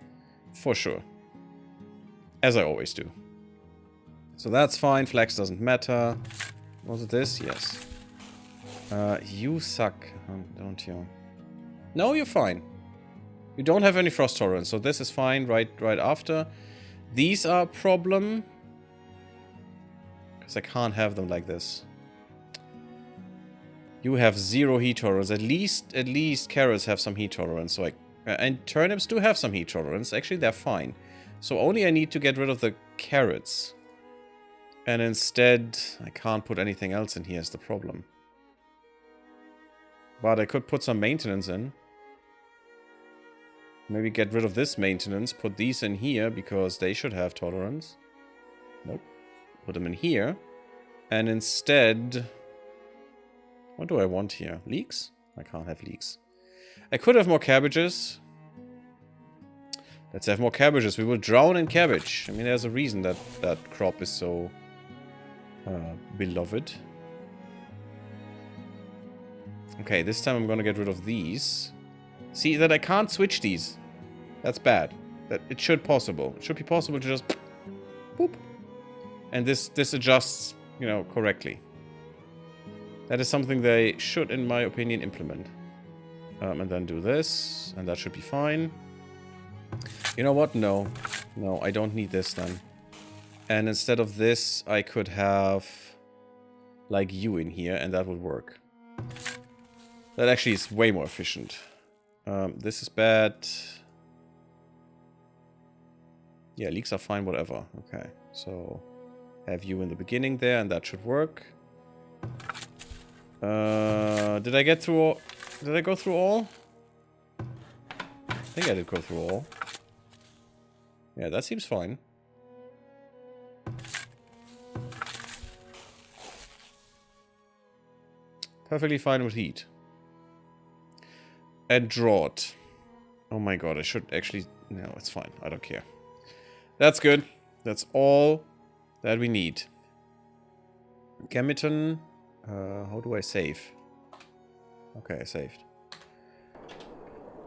For sure. As I always do. So that's fine. Flex doesn't matter. Was it this? Yes. You suck, don't you? No, you're fine. You don't have any frost tolerance, so this is fine right after. These are a problem. Because I can't have them like this. You have 0 heat tolerance. At least carrots have some heat tolerance. So and turnips do have some heat tolerance. Actually, they're fine. So only I need to get rid of the carrots. And instead, I can't put anything else in here is the problem. But I could put some maintenance in. Maybe get rid of this maintenance. Put these in here because they should have tolerance. Nope. Put them in here. And instead... What do I want here? Leeks? I can't have leeks. I could have more cabbages. Let's have more cabbages. We will drown in cabbage. I mean, there's a reason that that crop is so beloved. Okay, this time I'm gonna get rid of these. See, that I can't switch these. That's bad. That it should possible. It should be possible to just boop. And this adjusts, you know, correctly. That is something they should, in my opinion, implement. And then do this, and that should be fine. You know what? No. No, I don't need this then. And instead of this, I could have, like, you in here, and that would work. That actually is way more efficient. This is bad. Yeah, leaks are fine, whatever. Okay, so have you in the beginning there, and that should work. Did I get through all? Did I go through all? I think I did go through all. Yeah, that seems fine. Perfectly fine with heat. And drought. Oh my god, I should actually... No, it's fine. I don't care. That's good. That's all that we need. Gamiton. How do I save? Okay, I saved.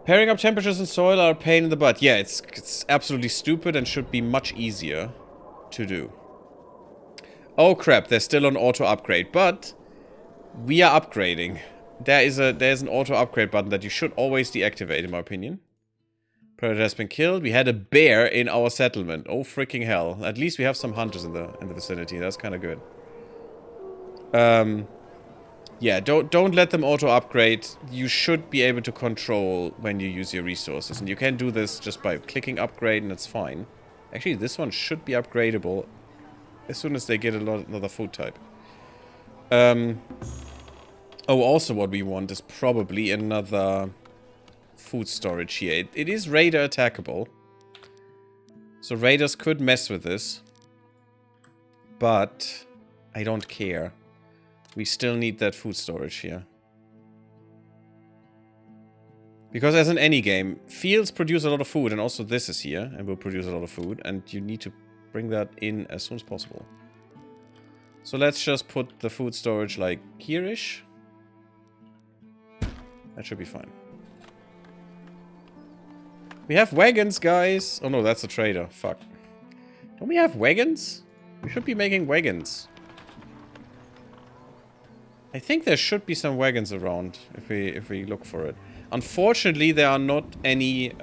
Pairing up temperatures in soil are a pain in the butt. Yeah, it's absolutely stupid and should be much easier to do. Oh crap, they're still on auto upgrade, but we are upgrading. There's an auto upgrade button that you should always deactivate, in my opinion. Predator has been killed. We had a bear in our settlement. Oh freaking hell! At least we have some hunters in the vicinity. That's kind of good. Yeah, don't let them auto upgrade. You should be able to control when you use your resources, and you can do this just by clicking upgrade, and it's fine. Actually, this one should be upgradable as soon as they get another food type. Oh, also what we want is probably another food storage here. It is raider attackable. So raiders could mess with this. But I don't care. We still need that food storage here. Because as in any game, fields produce a lot of food, and also this is here, and will produce a lot of food, and you need to bring that in as soon as possible. So let's just put the food storage like here-ish. That should be fine. We have wagons, guys! Oh no, that's a trader. Fuck. Don't we have wagons? We should be making wagons. I think there should be some wagons around if we look for it. Unfortunately, there are not any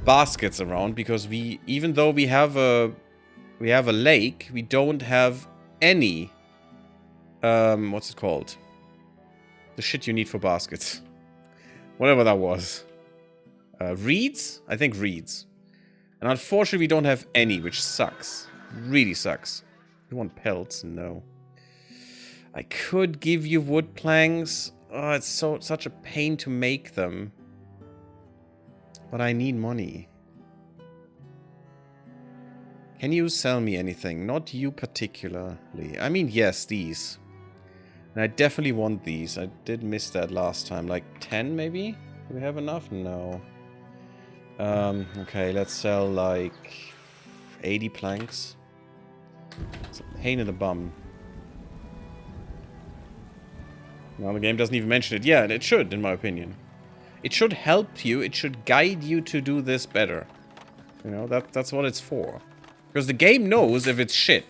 baskets around because even though we have a lake, we don't have any what's it called? The shit you need for baskets. Whatever that was. Reeds? I think reeds. And unfortunately, we don't have any, which sucks. Really sucks. You want pelts? No. I could give you wood planks. Oh, it's such a pain to make them. But I need money. Can you sell me anything? Not you particularly. I mean, yes, these. And I definitely want these. I did miss that last time. Like 10 maybe? Do we have enough? No. Okay, let's sell like 80 planks. It's a pain in the bum. Now the game doesn't even mention it. Yeah, it should, in my opinion. It should help you. It should guide you to do this better. You know, that's what it's for. Because the game knows if it's shit.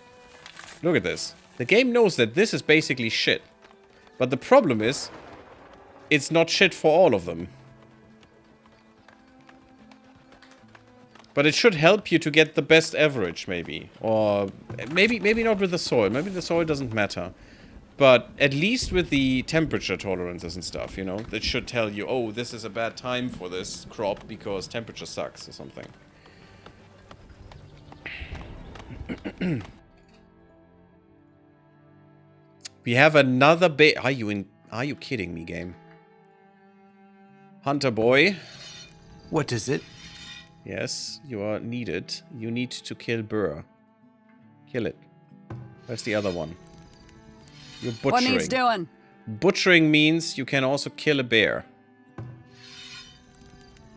Look at this. The game knows that this is basically shit. But the problem is, it's not shit for all of them. But it should help you to get the best average, maybe. Or maybe not with the soil. Maybe the soil doesn't matter. But at least with the temperature tolerances and stuff, you know. That should tell you, oh, this is a bad time for this crop because temperature sucks or something. We have another bear. Are you kidding me, game? Hunter boy. What is it? Yes, you are needed. You need to kill Burr. Kill it. Where's the other one? You're butchering. What needs doing? Butchering means you can also kill a bear.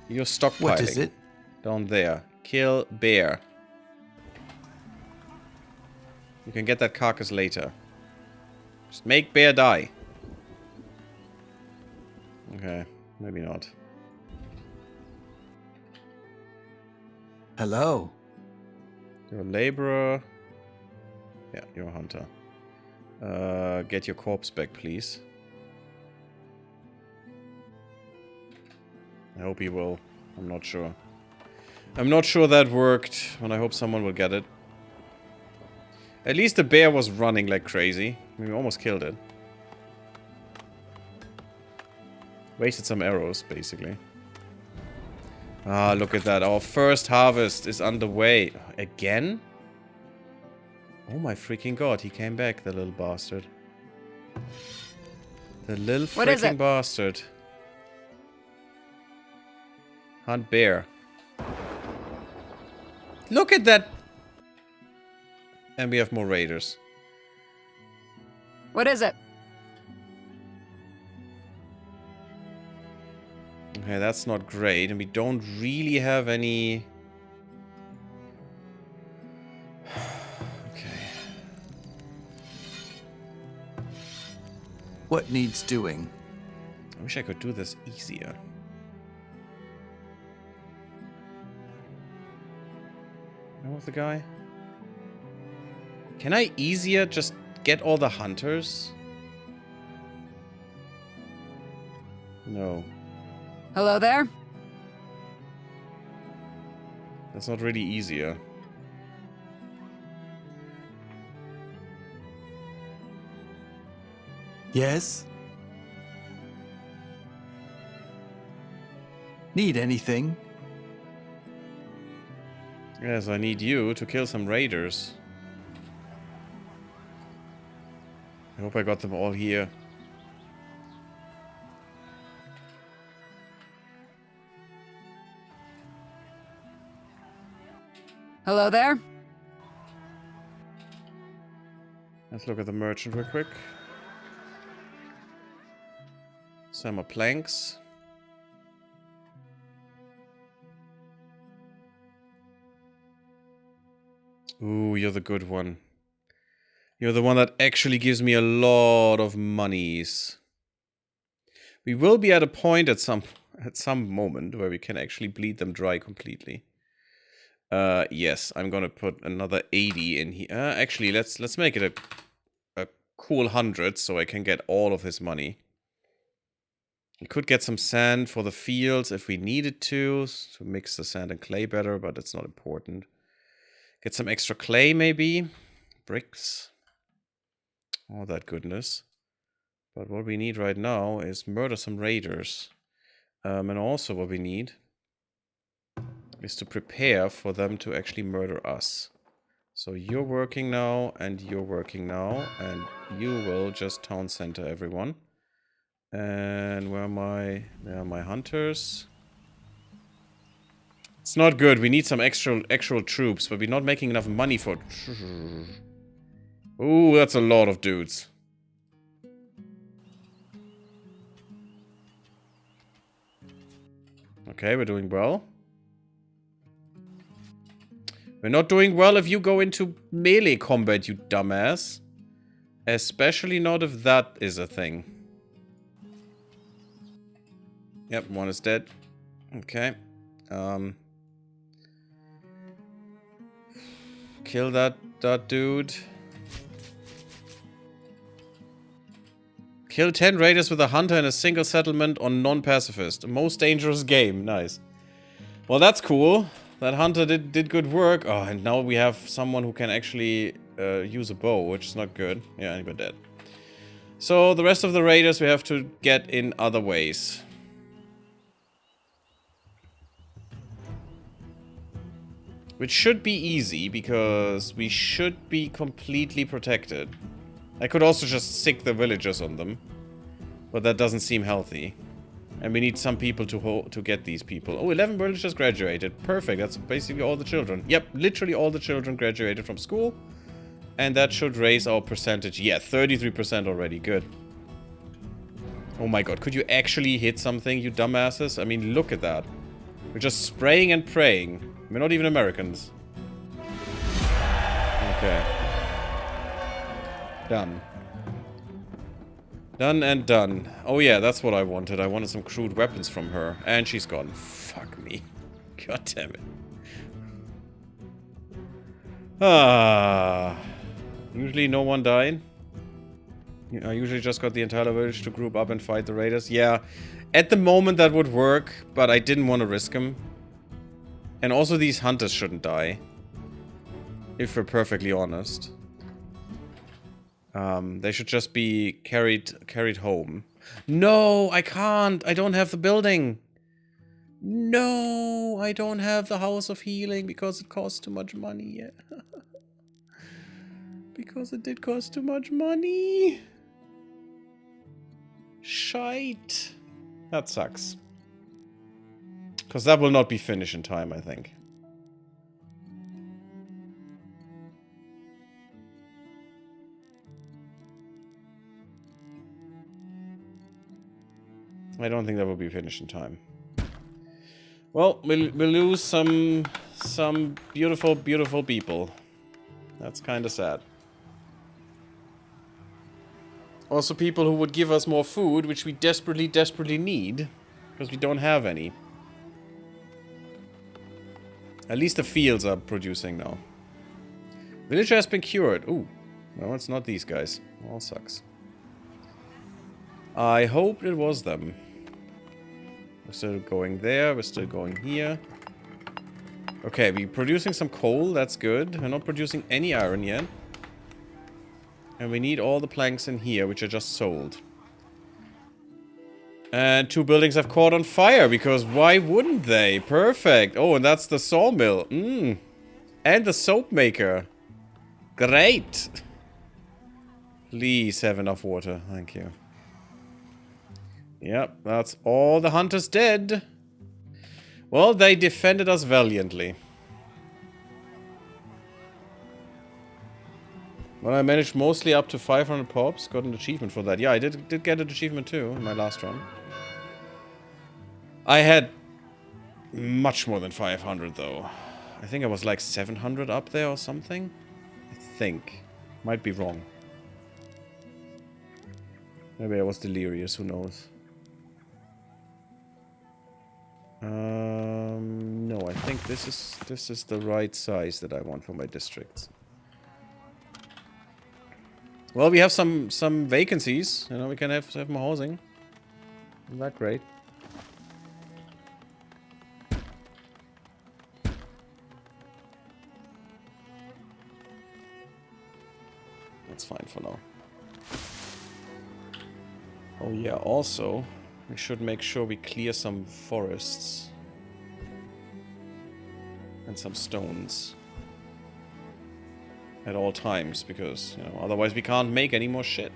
You're stockpiling. What is it? Down there. Kill bear. You can get that carcass later. Just make bear die. Okay, maybe not. Hello. You're a laborer. Yeah, you're a hunter. Get your corpse back, please. I hope he will. I'm not sure. I'm not sure that worked, and I hope someone will get it. At least the bear was running like crazy. We almost killed it. Wasted some arrows, basically. Ah, look at that. Our first harvest is underway. Again? Oh my freaking god, he came back, the little bastard. The little freaking bastard. Hunt bear. Look at that! And we have more raiders. What is it? Okay, that's not great, and we don't really have any... Okay. What needs doing? I wish I could do this easier. Where was the guy? Can I easier just get all the hunters? No. Hello there? That's not really easier. Yes? Need anything? Yes, I need you to kill some raiders. I hope I got them all here. Hello there? Let's look at the merchant real quick. Some more planks. Ooh, you're the good one. You're the one that actually gives me a lot of monies. We will be at a point at some moment where we can actually bleed them dry completely. Yes, I'm gonna put another 80 in here. Actually, let's make it a cool 100 so I can get all of his money. We could get some sand for the fields if we needed to mix the sand and clay better, but that's not important. Get some extra clay, maybe. Bricks. All that goodness. But what we need right now is murder some raiders. And also what we need is to prepare for them to actually murder us. So you're working now, and you're working now, and you will just town center everyone. And where are my hunters? It's not good. We need some actual troops, but we're not making enough money for... Ooh, that's a lot of dudes. Okay, we're doing well. We're not doing well if you go into melee combat, you dumbass. Especially not if that is a thing. Yep, one is dead. Okay. Kill that dude. Kill 10 raiders with a hunter in a single settlement on non-pacifist. Most dangerous game. Nice. Well, that's cool. That hunter did good work. Oh, and now we have someone who can actually use a bow, which is not good. Yeah, and we're dead. So the rest of the raiders we have to get in other ways. Which should be easy, because we should be completely protected. I could also just sick the villagers on them. But that doesn't seem healthy. And we need some people to get these people. Oh, 11 villagers graduated. Perfect. That's basically all the children. Yep, literally all the children graduated from school. And that should raise our percentage. Yeah, 33% already. Good. Oh my god, could you actually hit something, you dumbasses? I mean, look at that. We're just spraying and praying. We're not even Americans. Okay. Done. Done and done. Oh yeah, that's what I wanted. I wanted some crude weapons from her. And she's gone. Fuck me. God damn it. Ah. Usually no one died. I usually just got the entire village to group up and fight the raiders. Yeah. At the moment that would work, but I didn't want to risk them. And also these hunters shouldn't die. If we're perfectly honest. They should just be carried home. No, I can't. I don't have the building. No, I don't have the House of Healing because it costs too much money. Yeah. Because it did cost too much money. Shite. That sucks. Because that will not be finished in time, I think. I don't think that will be finished in time. Well, we'll lose some beautiful, beautiful people. That's kind of sad. Also people who would give us more food, which we desperately, desperately need. Because we don't have any. At least the fields are producing now. Villager has been cured. Ooh. No, it's not these guys. All sucks. I hoped it was them. We're still going there. We're still going here. Okay, we're producing some coal. That's good. We're not producing any iron yet. And we need all the planks in here, which are just sold. And 2 buildings have caught on fire, because why wouldn't they? Perfect. Oh, and that's the sawmill. And the soap maker. Great. Please have enough water. Thank you. Yep, that's all the hunters dead. Well, they defended us valiantly. Well, I managed mostly up to 500 pops. Got an achievement for that. Yeah, I did get an achievement too in my last run. I had much more than 500 though. I think I was like 700 up there or something. I think. Might be wrong. Maybe I was delirious, who knows. No, I think this is the right size that I want for my districts. Well, we have some vacancies. You know, we can have more housing. Isn't that great? That's fine for now. Oh yeah, also, we should make sure we clear some forests. And some stones. At all times, because, you know, otherwise we can't make any more shit.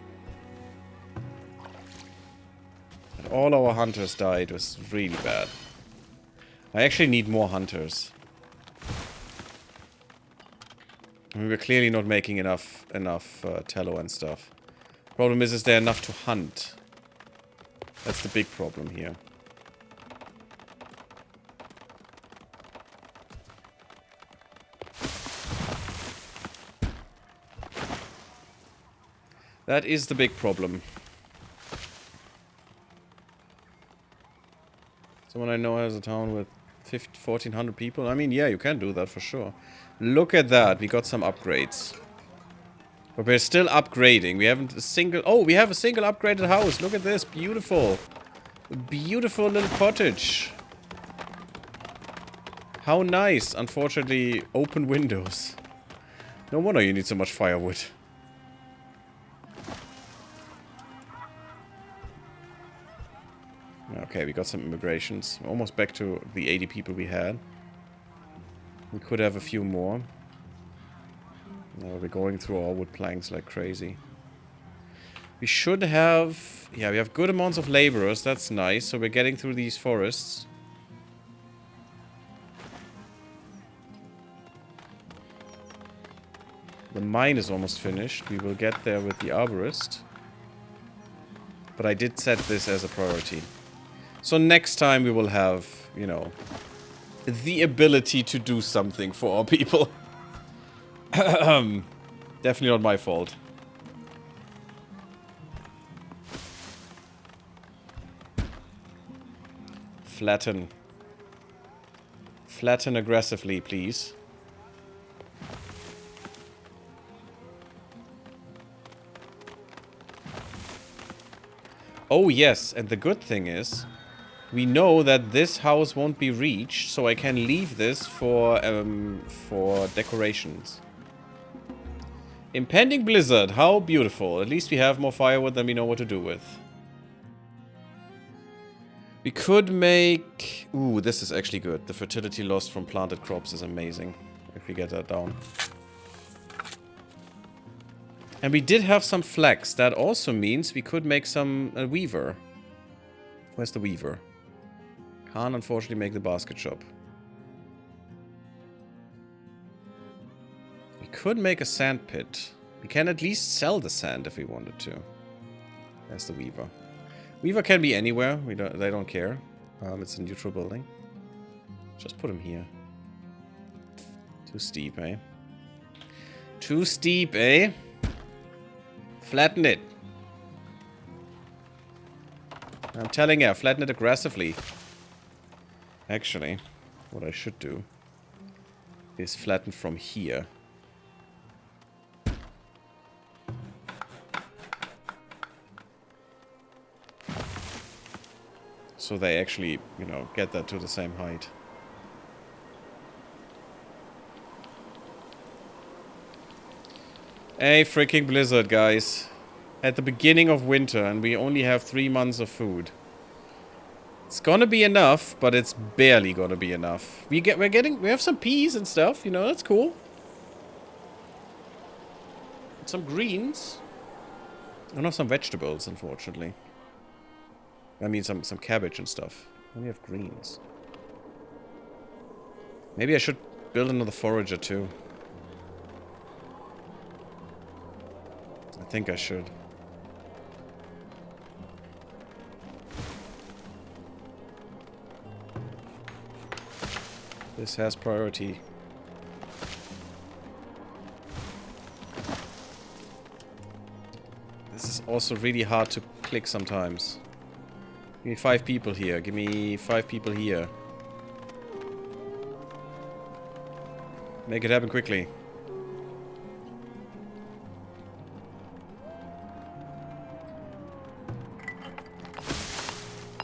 And all our hunters died. It was really bad. I actually need more hunters. I mean, we're clearly not making enough tallow and stuff. Problem is there enough to hunt? That's the big problem here. That is the big problem. Someone I know has a town with 1,400 people. I mean, yeah, you can do that for sure. Look at that. We got some upgrades. But we're still upgrading. We haven't a single... Oh, we have a single upgraded house. Look at this. Beautiful. A beautiful little cottage. How nice. Unfortunately, open windows. No wonder you need so much firewood. Okay, we got some immigrations. Almost back to the 80 people we had. We could have a few more. We're going through our wood planks like crazy. We should have... Yeah, we have good amounts of laborers. That's nice. So we're getting through these forests. The mine is almost finished. We will get there with the arborist. But I did set this as a priority. So next time we will have, you know, the ability to do something for our people. Definitely not my fault. Flatten. Flatten aggressively, please. Oh yes, and the good thing is, we know that this house won't be reached, so I can leave this for decorations. Impending blizzard, how beautiful. At least we have more firewood than we know what to do with. We could make... Ooh, this is actually good. The fertility loss from planted crops is amazing, if we get that down. And we did have some flax. That also means we could make some... a weaver. Where's the weaver? Can't unfortunately make the basket shop. We could make a sand pit. We can at least sell the sand if we wanted to. There's the weaver. Weaver can be anywhere. They don't care. It's a neutral building. Just put him here. Too steep, eh? Too steep, eh? Flatten it. I'm telling you, flatten it aggressively. Actually, what I should do is flatten from here. So they actually, you know, get that to the same height. A freaking blizzard, guys. At the beginning of winter, and we only have 3 months of food. It's gonna be enough, but it's barely gonna be enough. We have some peas and stuff, you know, that's cool. Some greens. I don't have some vegetables, unfortunately. I mean, some cabbage and stuff. We have greens. Maybe I should build another forager too. I think I should. This has priority. This is also really hard to click sometimes. Give me 5 people here. Give me 5 people here. Make it happen quickly.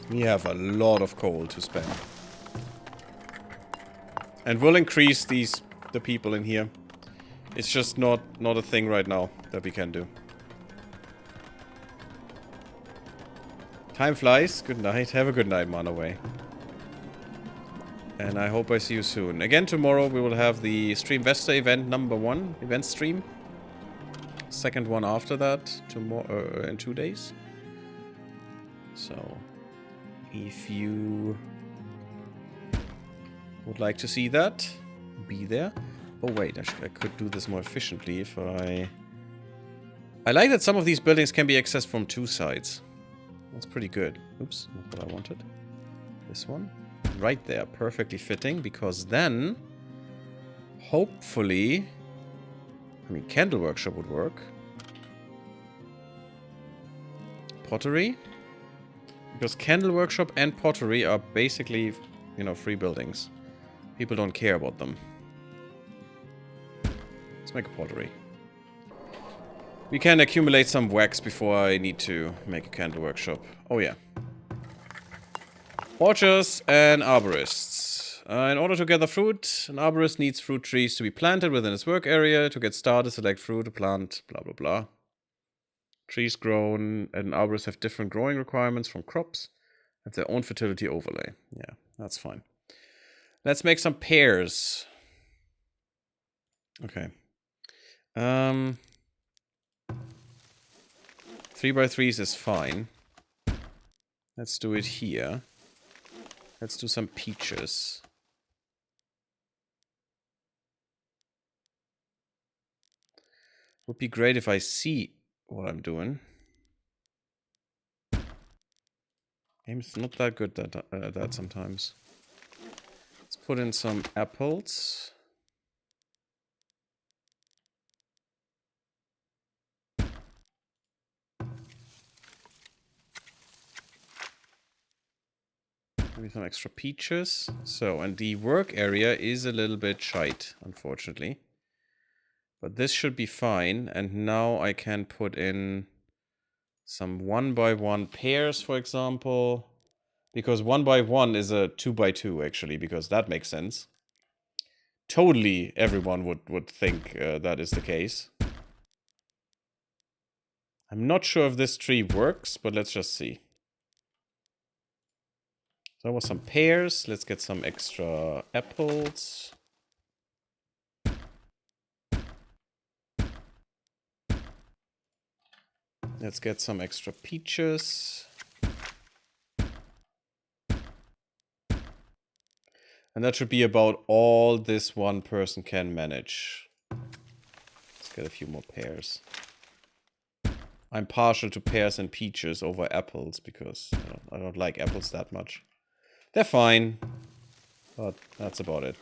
We have a lot of coal to spend. And we'll increase the people in here. It's just not a thing right now that we can do. Time flies. Good night. Have a good night, Manaway. And I hope I see you soon. Again, tomorrow we will have the Stream Vesta event #1 event stream. Second one after that, tomorrow in 2 days. So, if you would like to see that, be there. Oh wait, I could do this more efficiently if I like that some of these buildings can be accessed from 2 sides. That's pretty good. Oops, not what I wanted. This one. Right there, perfectly fitting, because then, hopefully, I mean, candle workshop would work. Pottery. Because candle workshop and pottery are basically you know, free buildings. People don't care about them. Let's make a pottery. We can accumulate some wax before I need to make a candle workshop. Oh yeah. Orchards and arborists. In order to gather fruit, an arborist needs fruit trees to be planted within its work area. To get started, select fruit to plant, blah blah blah. Trees grown and arborists have different growing requirements from crops. Have their own fertility overlay. Yeah, that's fine. Let's make some pears. Okay. 3x3s is fine. Let's do it here. Let's do some peaches. Would be great if I see what I'm doing. Game's not that good at that sometimes. Let's put in some apples. Maybe some extra peaches. So, and the work area is a little bit shite, unfortunately. But this should be fine. And now I can put in some 1x1 pears, for example. Because 1x1 is a 2x2, actually, because that makes sense. Totally everyone would think that is the case. I'm not sure if this tree works, but let's just see. So that was some pears. Let's get some extra apples. Let's get some extra peaches. And that should be about all this one person can manage. Let's get a few more pears. I'm partial to pears and peaches over apples because I don't like apples that much. They're fine, but that's about it.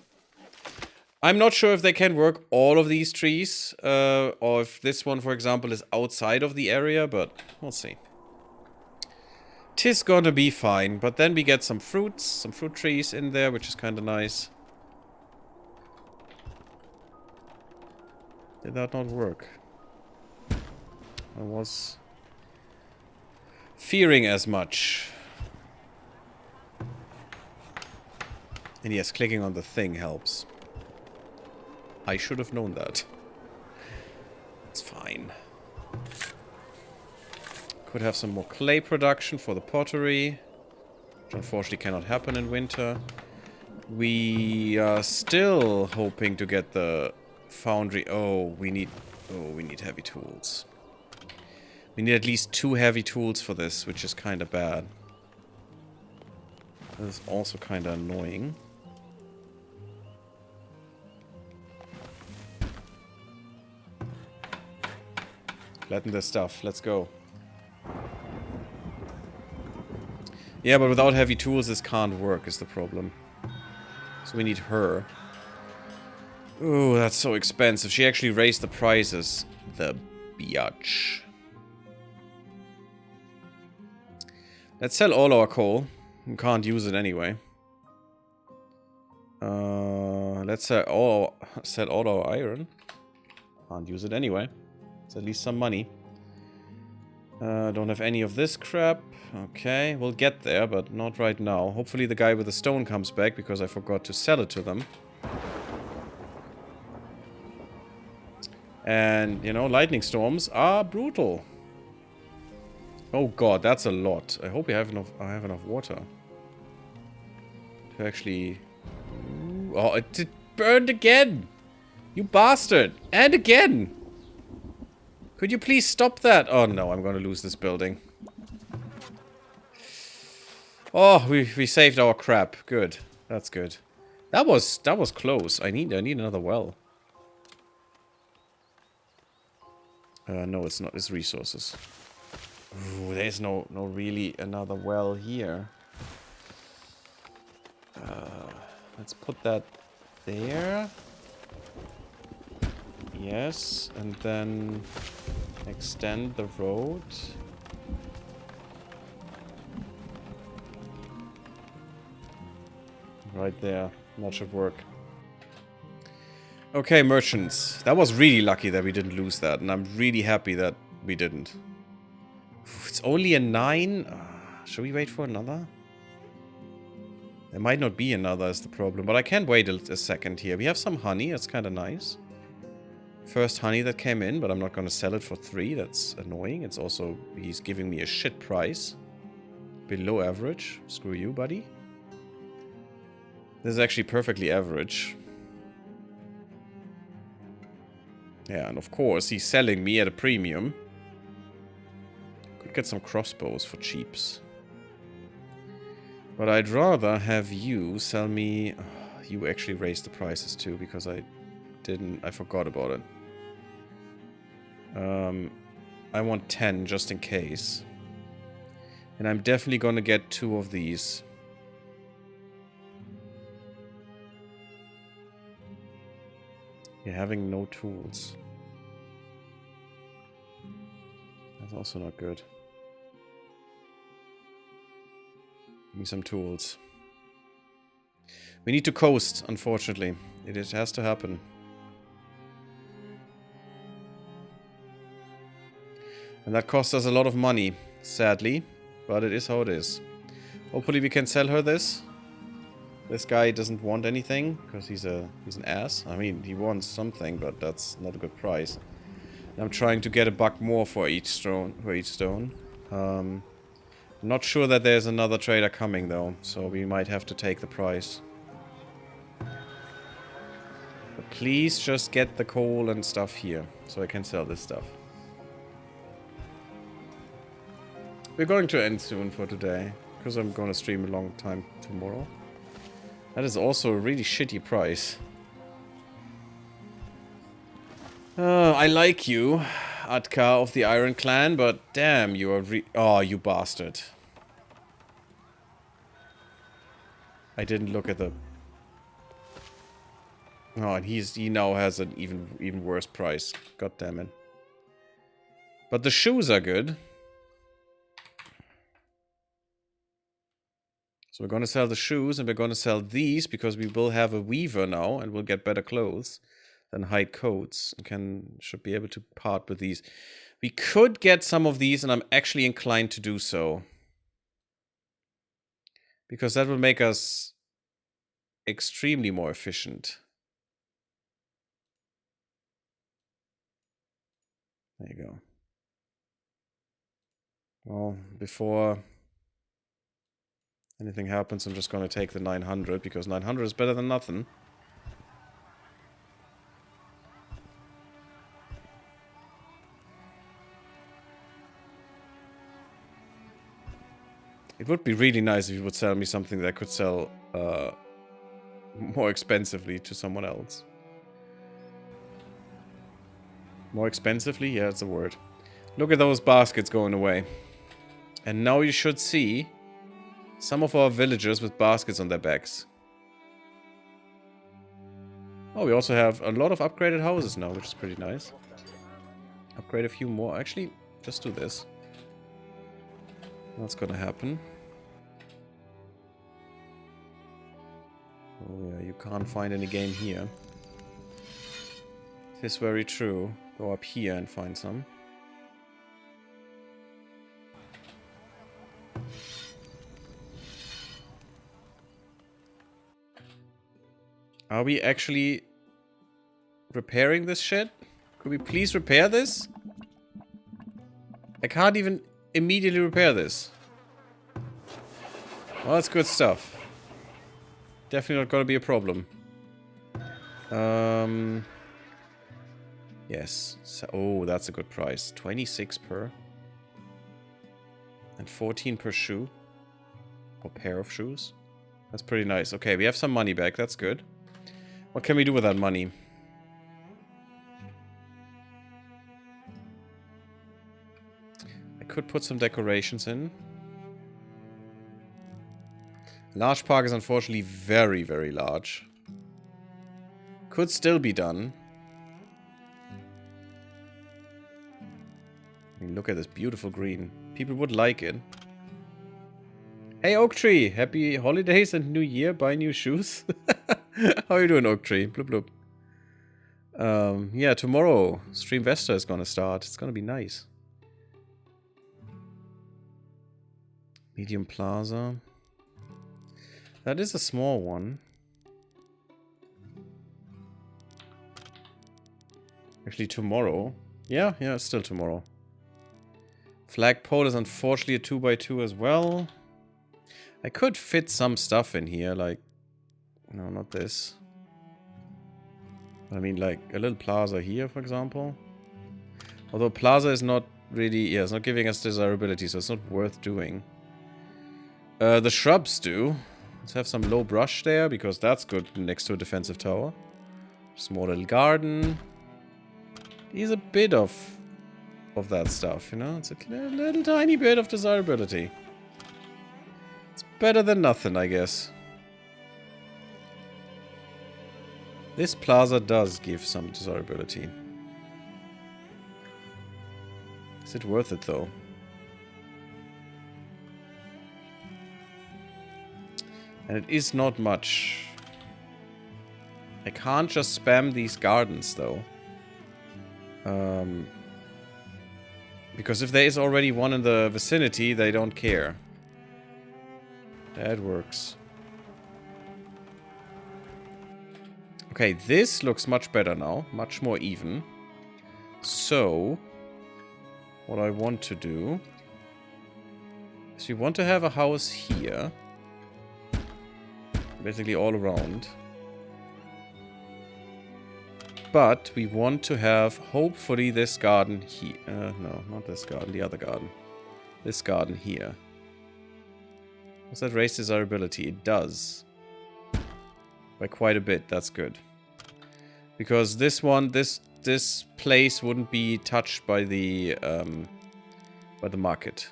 I'm not sure if they can work all of these trees, or if this one, for example, is outside of the area, but we'll see. 'Tis gonna be fine, but then we get some fruits, some fruit trees in there, which is kind of nice. Did that not work? I was fearing as much. And yes, clicking on the thing helps. I should have known that. It's fine. Could have some more clay production for the pottery, which unfortunately cannot happen in winter. We are still hoping to get the foundry. We need heavy tools. We need at least 2 heavy tools for this, which is kind of bad. This is also kind of annoying. Flatten this stuff. Let's go. Yeah, but without heavy tools, this can't work, is the problem. So we need her. Ooh, that's so expensive. She actually raised the prices. The biatch. Let's sell all our coal. We can't use it anyway. Let's sell all our iron. Can't use it anyway. It's at least some money. Don't have any of this crap. Okay, we'll get there, but not right now. Hopefully the guy with the stone comes back, because I forgot to sell it to them. And, you know, lightning storms are brutal. Oh god, that's a lot. I hope I have enough water. To actually... Oh, it burned again! You bastard! And again! Could you please stop that? Oh no, I'm gonna lose this building. Oh, we saved our crap. Good. That's good. That was close. I need another well. No, it's not. It's resources. Ooh, there's no really another well here. Let's put that there. Yes, and then extend the road. Right there. That should work. Okay, merchants. That was really lucky that we didn't lose that, and I'm really happy that we didn't. It's only a 9? Should we wait for another? There might not be another is the problem, but I can't wait a second here. We have some honey, that's kind of nice. First honey that came in, but I'm not going to sell it for 3. That's annoying. It's also, he's giving me a shit price. Below average. Screw you, buddy. This is actually perfectly average. Yeah, and of course, he's selling me at a premium. Could get some crossbows for cheaps. But I'd rather have you sell me... Oh, you actually raised the prices too, because I forgot about it. I want 10 just in case. And I'm definitely gonna get 2 of these. You're having no tools. That's also not good. Give me some tools. We need to coast, unfortunately. It has to happen. And that costs us a lot of money, sadly. But it is how it is. Hopefully we can sell her this. This guy doesn't want anything, because he's an ass. I mean, he wants something, but that's not a good price. And I'm trying to get $1 more for each stone. I'm not sure that there's another trader coming, though. So we might have to take the price. But please just get the coal and stuff here, so I can sell this stuff. We're going to end soon for today, because I'm going to stream a long time tomorrow. That is also a really shitty price. I like you, Atka of the Iron Clan, but damn, you are oh, you bastard. I didn't look at the... Oh, and he now has an even worse price. God damn it. But the shoes are good. So we're going to sell the shoes, and we're going to sell these, because we will have a weaver now, and we'll get better clothes than hide coats. And should be able to part with these. We could get some of these, and I'm actually inclined to do so. Because that will make us extremely more efficient. There you go. Well, before anything happens, I'm just going to take the 900, because 900 is better than nothing. It would be really nice if you would sell me something that could sell more expensively to someone else. More expensively? Yeah, that's a word. Look at those baskets going away. And now you should see some of our villagers with baskets on their backs. Oh, we also have a lot of upgraded houses now, which is pretty nice. Upgrade a few more. Actually, just do this. That's gonna happen. Oh yeah, you can't find any game here. It is very true. Go up here and find some. Are we actually repairing this shit? Could we please repair this? I can't even immediately repair this. Well, that's good stuff. Definitely not gonna be a problem. Yes. So, oh, that's a good price. 26 per. And 14 per shoe. Or pair of shoes. That's pretty nice. Okay, we have some money back. That's good. What can we do with that money? I could put some decorations in. Large park is unfortunately very, very large. Could still be done. I mean, look at this beautiful green. People would like it. Hey, Oak Tree. Happy holidays and New Year. Buy new shoes. How are you doing, Oak Tree? Bloop, bloop. Yeah, tomorrow, Streamvesta is gonna start. It's gonna be nice. Medium Plaza. That is a small one. Actually, tomorrow. Yeah, it's still tomorrow. Flagpole is unfortunately a 2x2 as well. I could fit some stuff in here, like... No, not this. I mean, like, a little plaza here, for example. Although plaza is not really... Yeah, it's not giving us desirability, so it's not worth doing. The shrubs do. Let's have some low brush there, because that's good next to a defensive tower. Small little garden. He's a bit of that stuff, you know? It's a little tiny bit of desirability. It's better than nothing, I guess. This plaza does give some desirability. Is it worth it, though? And it is not much. I can't just spam these gardens, though. Because if there is already one in the vicinity, they don't care. That works. Okay, this looks much better now. Much more even. So, what I want to do is we want to have a house here. Basically all around. But we want to have, hopefully, this garden here. No, not this garden, the other garden. This garden here. Does that raise desirability? It does. By quite a bit, that's good. Because this one, this place wouldn't be touched by the market.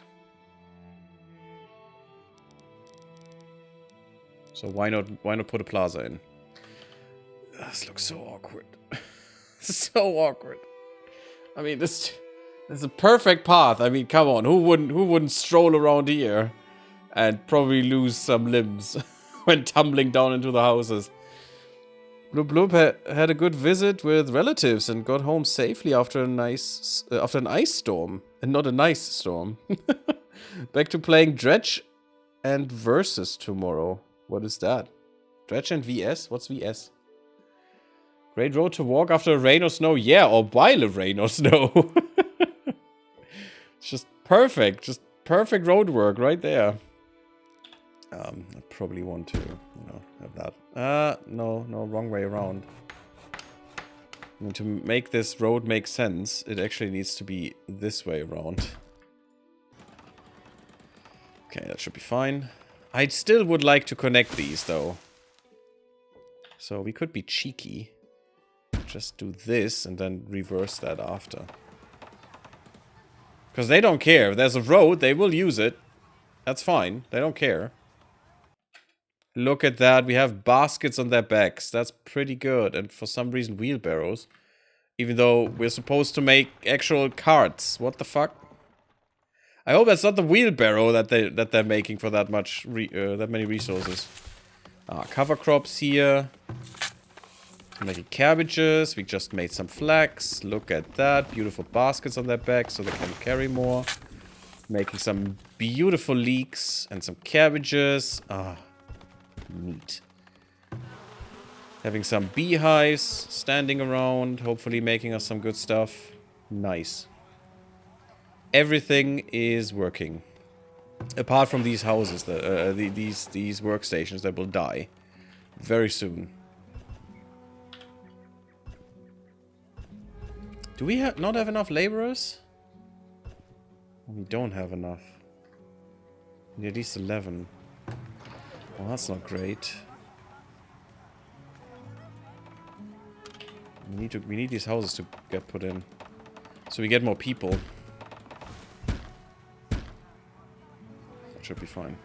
So why not put a plaza in? This looks so awkward. So awkward. I mean, this is a perfect path. I mean, come on, who wouldn't stroll around here and probably lose some limbs when tumbling down into the houses? Bloop Bloop had a good visit with relatives and got home safely after an ice storm, and not a nice storm. Back to playing Dredge and Versus tomorrow. What is that? Dredge and VS? What's VS? Great road to walk after a rain or snow. Yeah, or while a rain or snow. It's just perfect. Just perfect road work right there. I probably want to, have that. No, wrong way around. I mean, to make this road make sense, it actually needs to be this way around. Okay, that should be fine. I still would like to connect these, though. So we could be cheeky. Just do this and then reverse that after. Because they don't care. If there's a road, they will use it. That's fine. They don't care. Look at that. We have baskets on their backs. That's pretty good. And for some reason, wheelbarrows. Even though we're supposed to make actual carts. What the fuck? I hope that's not the wheelbarrow that they're making for that many resources. Cover crops here. Making cabbages. We just made some flax. Look at that. Beautiful baskets on their back so they can carry more. Making some beautiful leeks and some cabbages. Neat. Having some beehives standing around. Hopefully making us some good stuff. Nice. Everything is working. Apart from these houses, these workstations that will die very soon. Do we not have enough laborers? We don't have enough. We need at least 11. Well, that's not great. We need these houses to get put in, so we get more people. That should be fine.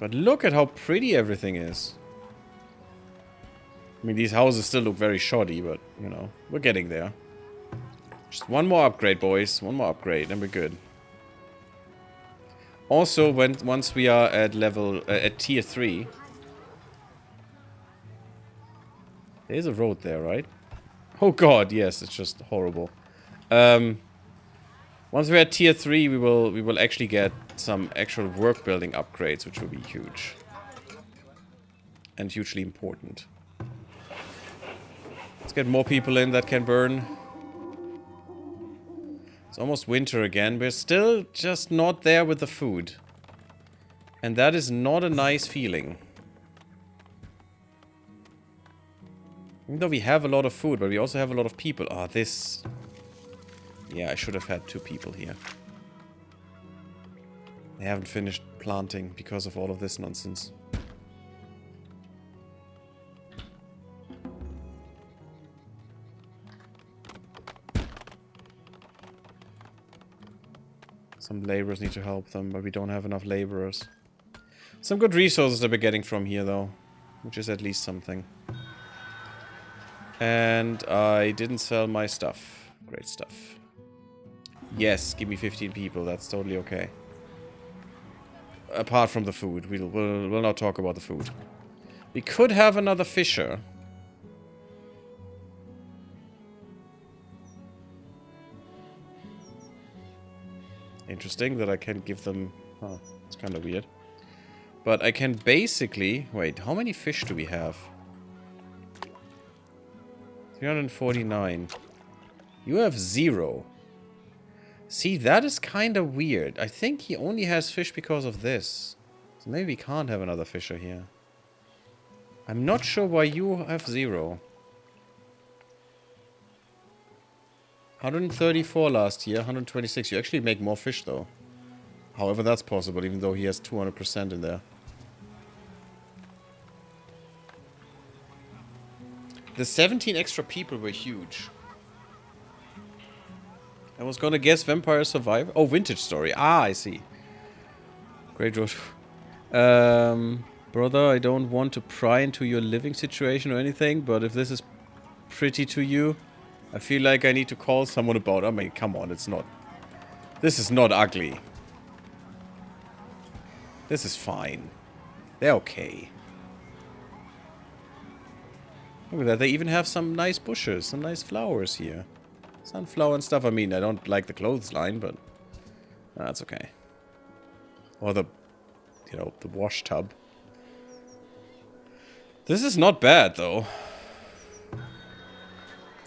But look at how pretty everything is. I mean, these houses still look very shoddy, but, we're getting there. Just one more upgrade, boys. One more upgrade, and we're good. Also, once we are at level at tier 3, there's a road there, right? Oh god, yes, it's just horrible. Once we're at tier 3, we will actually get some actual work building upgrades, which will be huge and hugely important. Let's get more people in that can burn. It's almost winter again. We're still just not there with the food. And that is not a nice feeling. Even though we have a lot of food, but we also have a lot of people. Ah, this... Yeah, I should have had 2 people here. I haven't finished planting because of all of this nonsense. Some laborers need to help them, but we don't have enough laborers. Some good resources that we're getting from here, though. Which is at least something. And I didn't sell my stuff. Great stuff. Yes, give me 15 people. That's totally okay. Apart from the food. We'll not talk about the food. We could have another fisher. Interesting that I can give them... Huh, it's kind of weird. But I can basically... Wait, how many fish do we have? 349. You have 0. See, that is kind of weird. I think he only has fish because of this. So maybe we can't have another fisher here. I'm not sure why you have 0. 134 last year, 126. You actually make more fish, though. However, that's possible, even though he has 200% in there. The 17 extra people were huge. I was gonna guess Vampire Survivor. Oh, Vintage Story. Ah, I see. Great road. Brother, I don't want to pry into your living situation or anything, but if this is pretty to you, I feel like I need to call someone about it. I mean, come on, it's not... This is not ugly. This is fine. They're okay. Look at that, they even have some nice bushes, some nice flowers here. Sunflower and stuff. I mean, I don't like the clothesline, but that's okay. Or the, you know, the wash tub. This is not bad, though.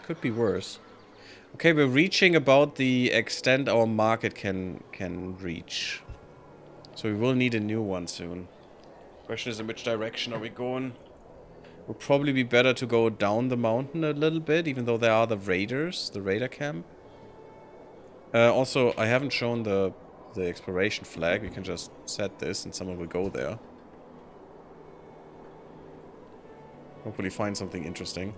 Could be worse. Okay, we're reaching about the extent our market can reach. So we will need a new one soon. Question is, in which direction are we going? Would probably be better to go down the mountain a little bit, even though there are the raiders, the raider camp. Also, I haven't shown the exploration flag. We can just set this and someone will go there. Hopefully find something interesting.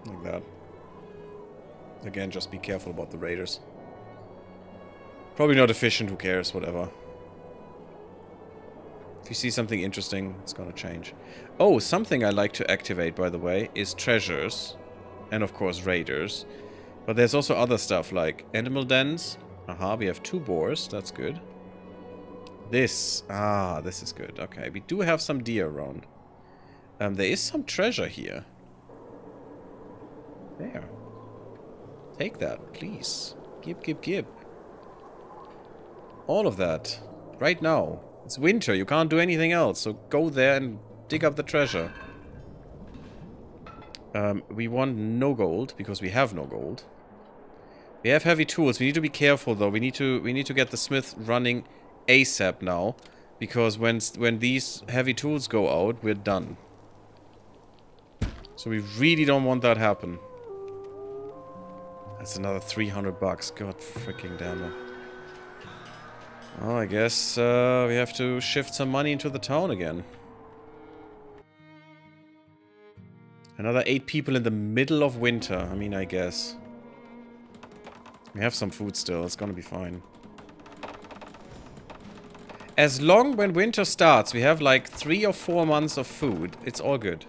Like that. Again, just be careful about the raiders. Probably not efficient, who cares, whatever. If you see something interesting, it's gonna change. Oh, something I like to activate, by the way, is treasures. And of course, raiders. But there's also other stuff, like animal dens. Aha, we have 2 boars, that's good. This. Ah, this is good. Okay, we do have some deer around. There is some treasure here. There. Take that, please. Give. All of that. Right now. It's winter, you can't do anything else, so go there and dig up the treasure. We want no gold, because we have no gold. We have heavy tools. We need to be careful, though. We need to get the smith running ASAP now, because when these heavy tools go out, we're done. So we really don't want that happen. That's another 300 bucks. God freaking damn it. Oh, I guess we have to shift some money into the town again. Another 8 people in the middle of winter. I mean, I guess. We have some food still. It's gonna be fine. As long when winter starts, we have like 3 or 4 months of food. It's all good.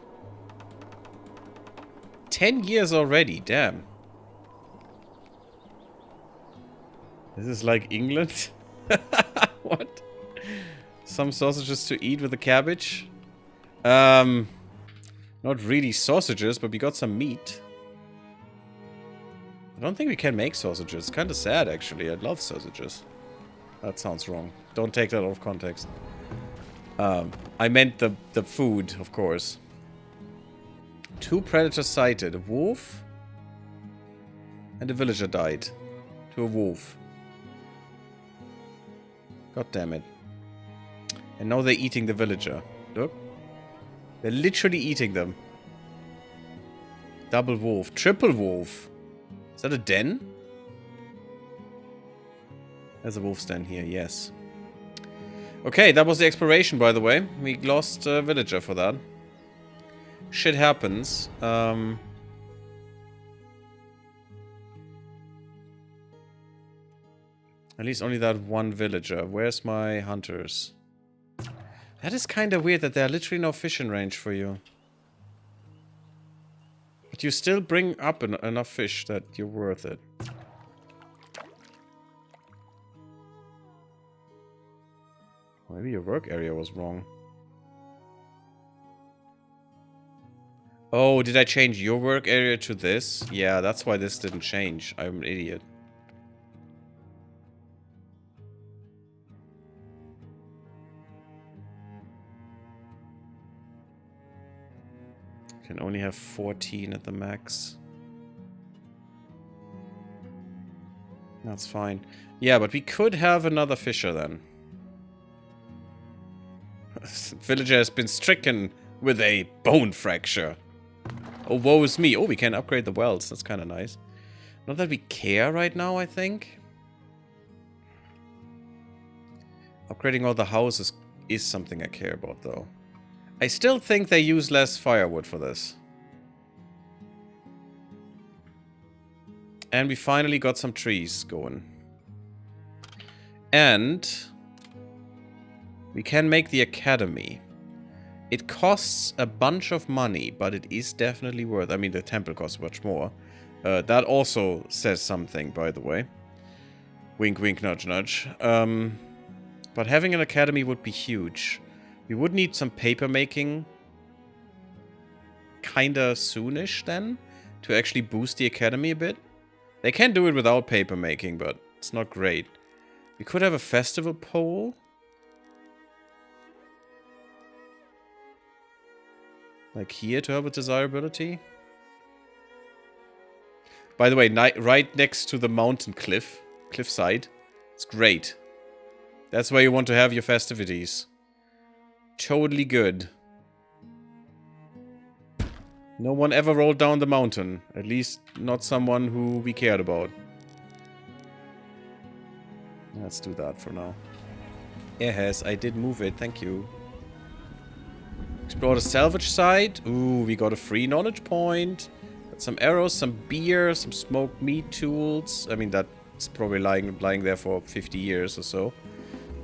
10 years already. Damn. This is like England? What? Some sausages to eat with the cabbage? Not really sausages, but we got some meat. I don't think we can make sausages. It's kind of sad, actually. I love sausages. That sounds wrong. Don't take that out of context. I meant the food, of course. 2 predators sighted. A wolf and a villager died. To a wolf. God damn it. And now they're eating the villager. Look. They're literally eating them. Double wolf. Triple wolf. Is that a den? There's a wolf's den here, yes. Okay, that was the exploration, by the way. We lost a villager for that. Shit happens. At least only that one villager. Where's my hunters? That is kind of weird that there are literally no fish in range for you. But you still bring up enough fish that you're worth it. Maybe your work area was wrong. Oh, did I change your work area to this? Yeah, that's why this didn't change. I'm an idiot. Can only have 14 at the max. That's fine. Yeah, but we could have another fisher then. Villager has been stricken with a bone fracture. Oh, woe is me. Oh, we can upgrade the wells. That's kind of nice. Not that we care right now, I think. Upgrading all the houses is something I care about, though. I still think they use less firewood for this. And we finally got some trees going. And we can make the academy. It costs a bunch of money, but it is definitely worth. I mean, the temple costs much more. That also says something, by the way. Wink, wink, nudge, nudge. But having an academy would be huge. We would need some paper making kinda soonish then to actually boost the academy a bit. They can do it without paper making, but it's not great. We could have a festival pole. Like here to help with desirability. By the way, right next to the mountain cliffside. It's great. That's where you want to have your festivities. Totally good. No one ever rolled down the mountain. At least not someone who we cared about. Let's do that for now. Yes, I did move it. Thank you. Explore the salvage site. Ooh, we got a free knowledge point. Got some arrows, some beer, some smoked meat tools. I mean, that's probably lying there for 50 years or so.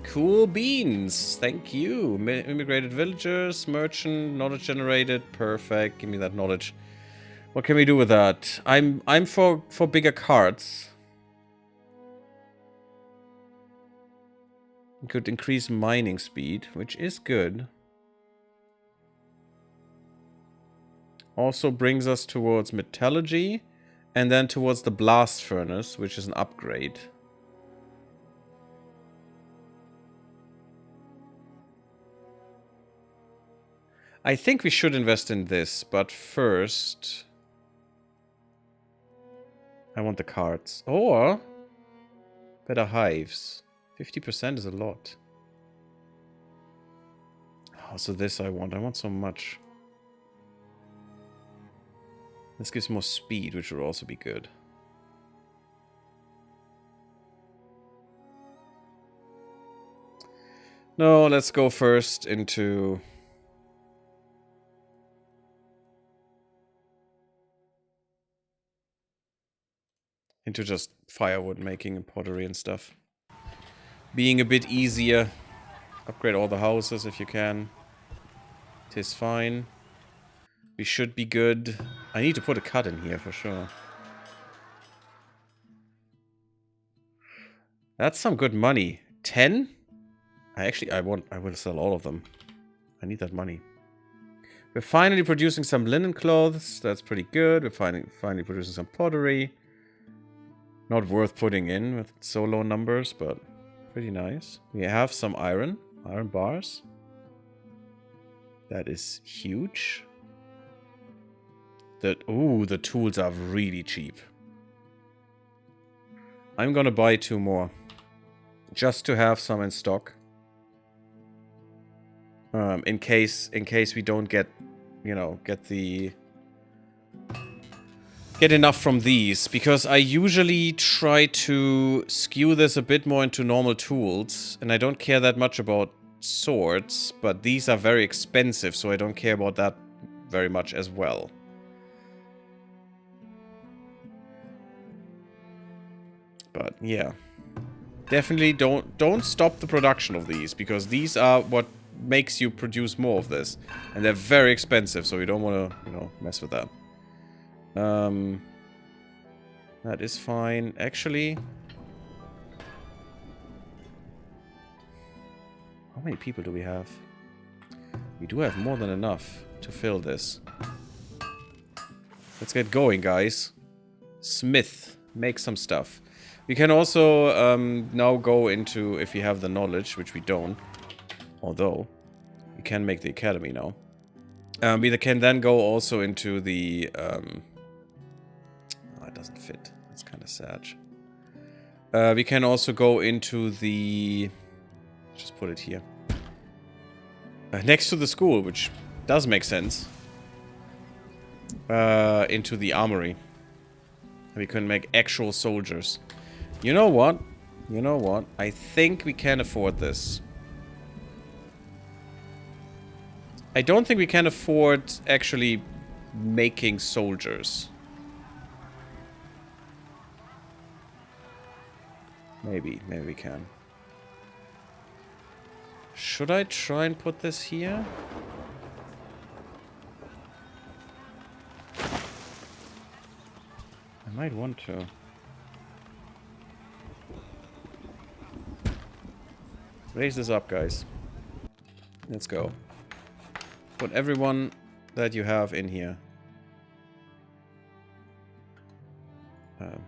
Cool beans. Thank you. Immigrated villagers, merchant, knowledge generated. Perfect. Give me that knowledge. What can we do with that? I'm for bigger carts. We could increase mining speed, which is good. Also brings us towards metallurgy and then towards the blast furnace, which is an upgrade. I think we should invest in this, but first I want the carts. Or better hives. 50% is a lot. Oh, so this I want so much. This gives more speed, which will also be good. No, let's go first into... just firewood making and pottery and stuff. Being a bit easier. Upgrade all the houses if you can. Tis fine. We should be good. I need to put a cut in here for sure. That's some good money. 10? I will sell all of them. I need that money. We're finally producing some linen clothes. That's pretty good. We're finally producing some pottery. Not worth putting in with so low numbers, but pretty nice. We have some iron bars. That is huge. The tools are really cheap. I'm gonna buy 2 more. Just to have some in stock. In case we don't get, get enough from these, because I usually try to skew this a bit more into normal tools, and I don't care that much about swords, but these are very expensive, so I don't care about that very much as well. But yeah, definitely don't stop the production of these, because these are what makes you produce more of this, and they're very expensive, so you don't want to, mess with that. That is fine. Actually, how many people do we have? We do have more than enough to fill this. Let's get going, guys. Smith, make some stuff. We can also now go into, if we have the knowledge, which we don't, although we can make the academy now. We can then go also into the... oh, it doesn't fit. That's kind of sad. We can also go into the... just put it here. Next to the school, which does make sense. Into the armory. We can make actual soldiers. You know what? You know what? I think we can afford this. I don't think we can afford actually making soldiers. Maybe we can. Should I try and put this here? I might want to. Raise this up, guys. Let's go. Put everyone that you have in here.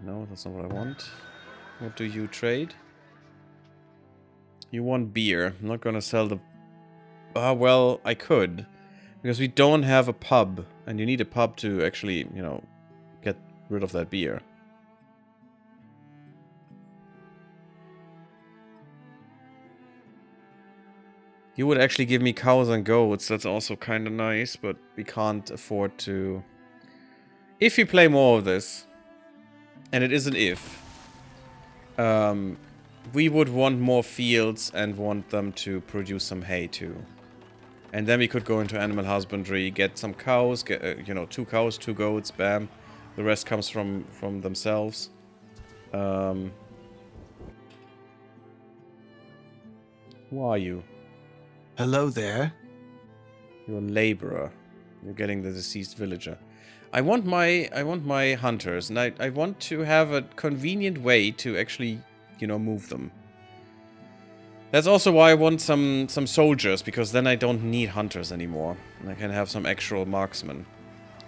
No, that's not what I want. What do you trade? You want beer. I'm not gonna sell the... well, I could. Because we don't have a pub. And you need a pub to actually, get rid of that beer. You would actually give me cows and goats. That's also kind of nice, but we can't afford to... If we play more of this, and it is an if, we would want more fields and want them to produce some hay too. And then we could go into animal husbandry, get some cows, get 2 cows, 2 goats, bam. The rest comes from themselves. Who are you? Hello there. You're a laborer. You're getting the deceased villager. I want my hunters, and I want to have a convenient way to actually, move them. That's also why I want some soldiers, because then I don't need hunters anymore. I can have some actual marksmen.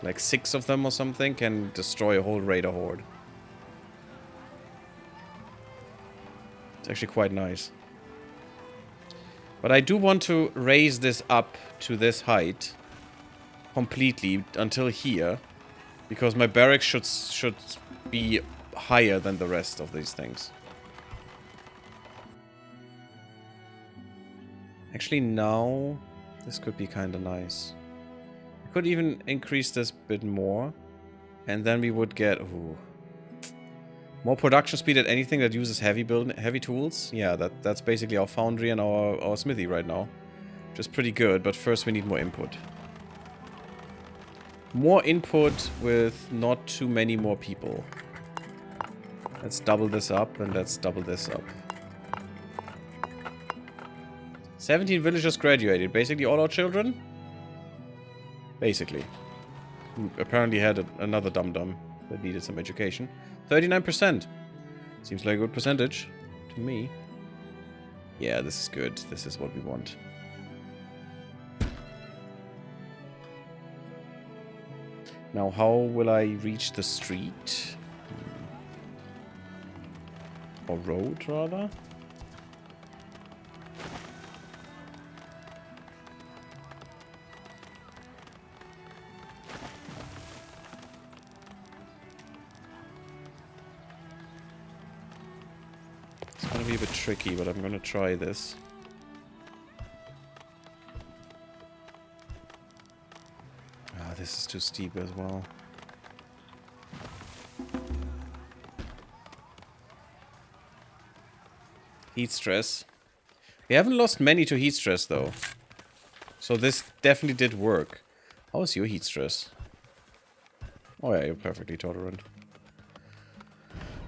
Like 6 of them or something can destroy a whole raider horde. It's actually quite nice. But I do want to raise this up to this height completely until here, because my barracks should be higher than the rest of these things. Actually, now this could be kind of nice. I could even increase this bit more, and then we would get more production speed at anything that uses heavy tools. Yeah, that's basically our foundry and our smithy right now. Which is pretty good, but first we need more input. More input with not too many more people. Let's double this up, and let's double this up. 17 villagers graduated. Basically all our children? Basically. We apparently had another dum-dum that needed some education. 39%. Seems like a good percentage. to me. Yeah, this is good. This is what we want. Now, how will I reach the street? Or road, rather? It's gonna be a bit tricky, but I'm gonna try this. Ah, this is too steep as well. Heat stress. We haven't lost many to heat stress, though. So this definitely did work. How is your heat stress? Oh yeah, you're perfectly tolerant.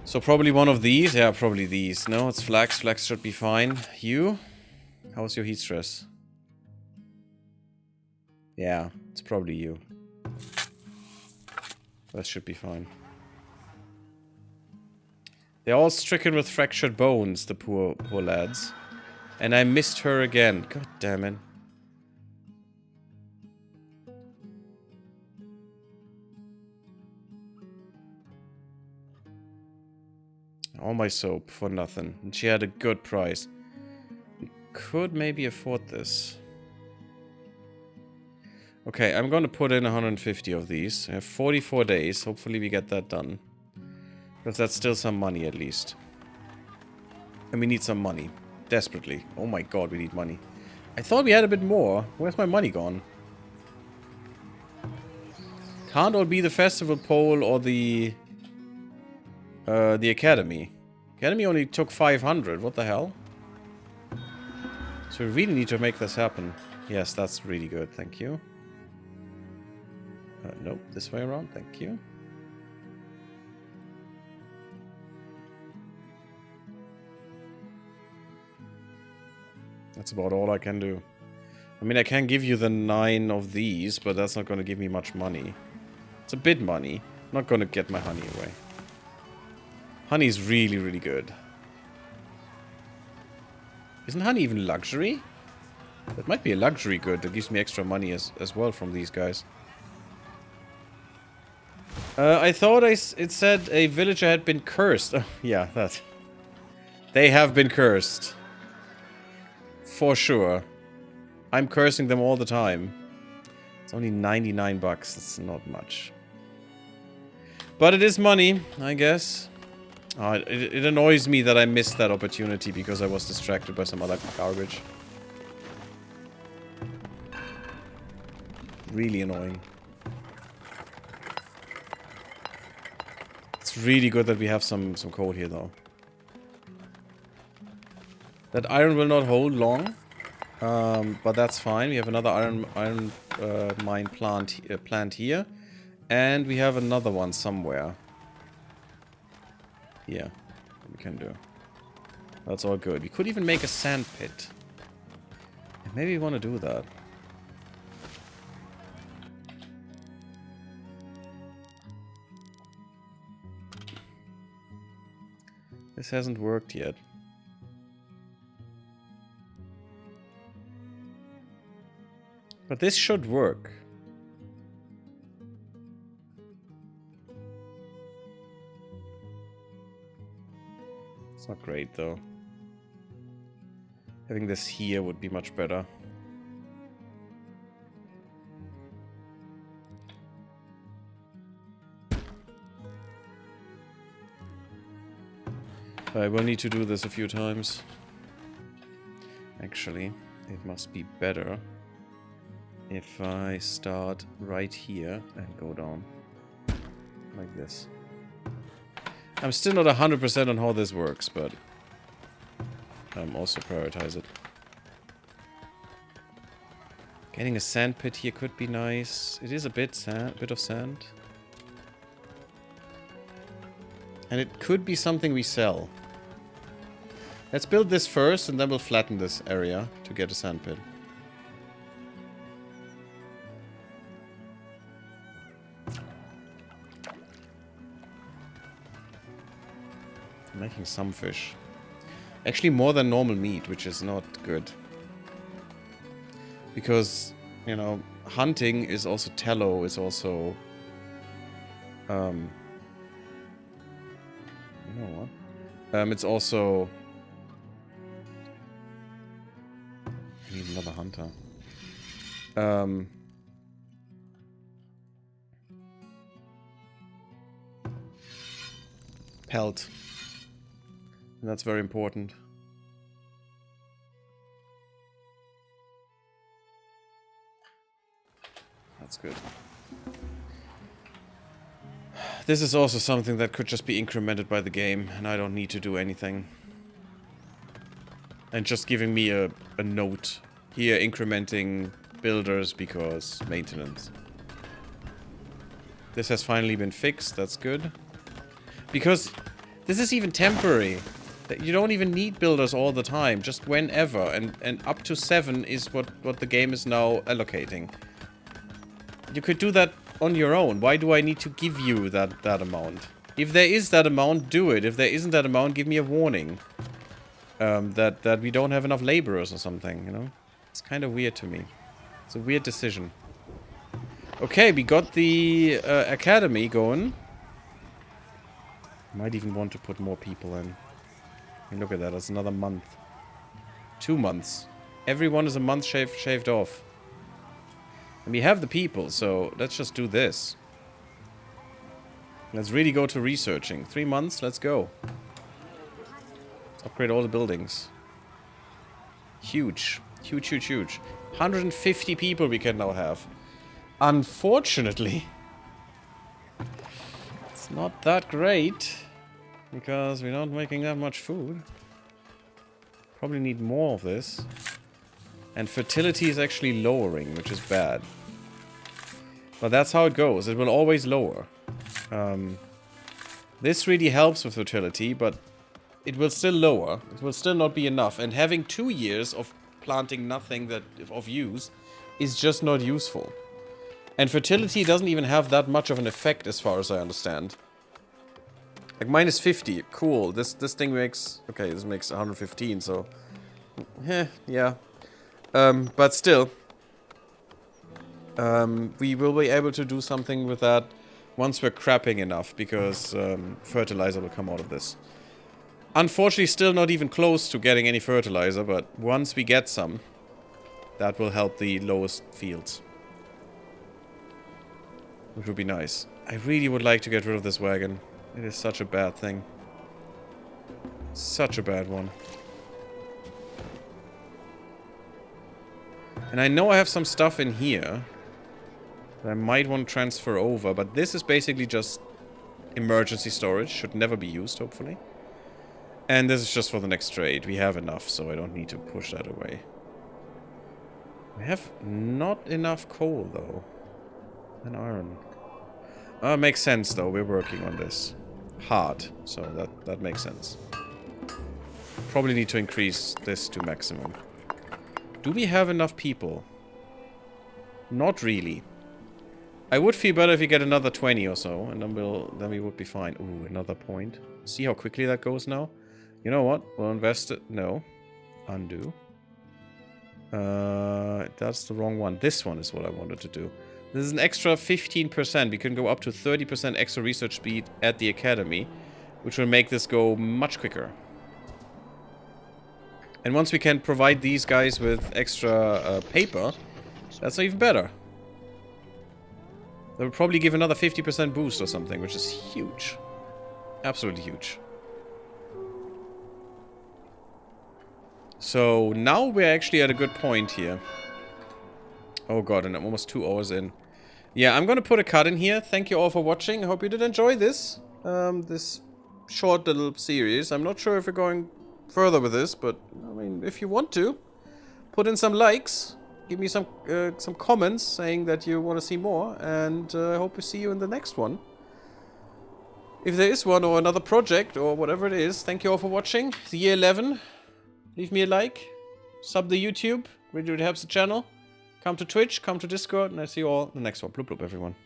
So probably one of these? Yeah, probably these. No, it's flax. Flax should be fine. You? How's your heat stress? Yeah, it's probably you. That should be fine. They're all stricken with fractured bones, the poor lads. And I missed her again. God damn it. All my soap for nothing. And she had a good price. We could maybe afford this. Okay, I'm gonna put in 150 of these. I have 44 days. Hopefully we get that done. Because that's still some money at least. And we need some money. Desperately. Oh my god, we need money. I thought we had a bit more. Where's my money gone? Can't all be the festival pole or the academy. Academy only took 500. What the hell? So we really need to make this happen. Yes, that's really good. Thank you. Nope, this way around. Thank you. That's about all I can do. I mean, I can give you the 9 of these, but that's not going to give me much money. It's a bit money. I'm not going to get my honey away. Honey is really, really good. Isn't honey even luxury? That might be a luxury good that gives me extra money as well from these guys. I thought it said a villager had been cursed. Oh, yeah, that. They have been cursed. For sure. I'm cursing them all the time. It's only 99 bucks. That's not much. But it is money, I guess. It annoys me that I missed that opportunity because I was distracted by some other garbage. Really annoying. It's really good that we have some coal here, though. That iron will not hold long, but that's fine. We have another iron mine plant here, and we have another one somewhere. Yeah, we can do. That's all good. We could even make a sand pit. Maybe we want to do that. This hasn't worked yet. But this should work. It's not great, though. Having this here would be much better. I will need to do this a few times. Actually, it must be better if I start right here and go down like this. I'm still not 100% on how this works, but I'm also prioritize it. Getting a sand pit here could be nice. It is a bit of sand. And it could be something we sell. Let's build this first, and then we'll flatten this area to get a sand pit. I'm making some fish. Actually, more than normal meat, which is not good. Because, you know, hunting is also tallow, is also... you know what? It's also... I need another hunter. Pelt. And that's very important. That's good. This is also something that could just be incremented by the game, and I don't need to do anything. And just giving me a note here, incrementing builders because maintenance. This has finally been fixed, that's good. Because this is even temporary. You don't even need builders all the time, just whenever. And up to 7 is what the game is now allocating. You could do that on your own. Why do I need to give you that amount? If there is that amount, do it. If there isn't that amount, give me a warning. That we don't have enough laborers or something, you know? It's kind of weird to me. It's a weird decision. Okay, we got the academy going. Might even want to put more people in. I mean, look at that, that's another month. 2 months. Everyone is a month shaved off. And we have the people, so let's just do this. Let's really go to researching. 3 months, let's go. Let's upgrade all the buildings. Huge. Huge, huge, huge. 150 people we can now have. Unfortunately, it's not that great. Because we're not making that much food. Probably need more of this. And fertility is actually lowering, which is bad. But that's how it goes. It will always lower. This really helps with fertility, but it will still lower. It will still not be enough. And having 2 years of planting nothing of use is just not useful. And fertility doesn't even have that much of an effect as far as I understand. Like minus 50, cool. This thing makes... Okay, this makes 115, so... yeah. But still... we will be able to do something with that once we're crapping enough, because fertilizer will come out of this. Unfortunately, still not even close to getting any fertilizer, but once we get some, that will help the lowest fields. Which would be nice. I really would like to get rid of this wagon. It is such a bad thing. Such a bad one. And I know I have some stuff in here that I might want to transfer over, but this is basically just emergency storage. Should never be used, hopefully. And this is just for the next trade. We have enough, so I don't need to push that away. We have not enough coal, though. And iron. Makes sense, though. We're working on this. Hard. So that makes sense. Probably need to increase this to maximum. Do we have enough people? Not really. I would feel better if we get another 20 or so, and then we would be fine. Ooh, another point. See how quickly that goes now? You know what? We'll invest it. No. Undo. That's the wrong one. This one is what I wanted to do. This is an extra 15%. We can go up to 30% extra research speed at the academy, which will make this go much quicker. And once we can provide these guys with extra paper, that's even better. That will probably give another 50% boost or something, which is huge. Absolutely huge. So now we're actually at a good point here. Oh god, and I'm almost 2 hours in. Yeah, I'm gonna put a cut in here. Thank you all for watching. I hope you did enjoy this. This short little series. I'm not sure if we're going further with this, but I mean, if you want to, put in some likes. Give me some comments saying that you want to see more, and I hope to see you in the next one. If there is one, or another project, or whatever it is, thank you all for watching. The year 11. Leave me a like. Sub the YouTube, which helps the channel. Come to Twitch, come to Discord, and I see you all in the next one. Bloop bloop, everyone.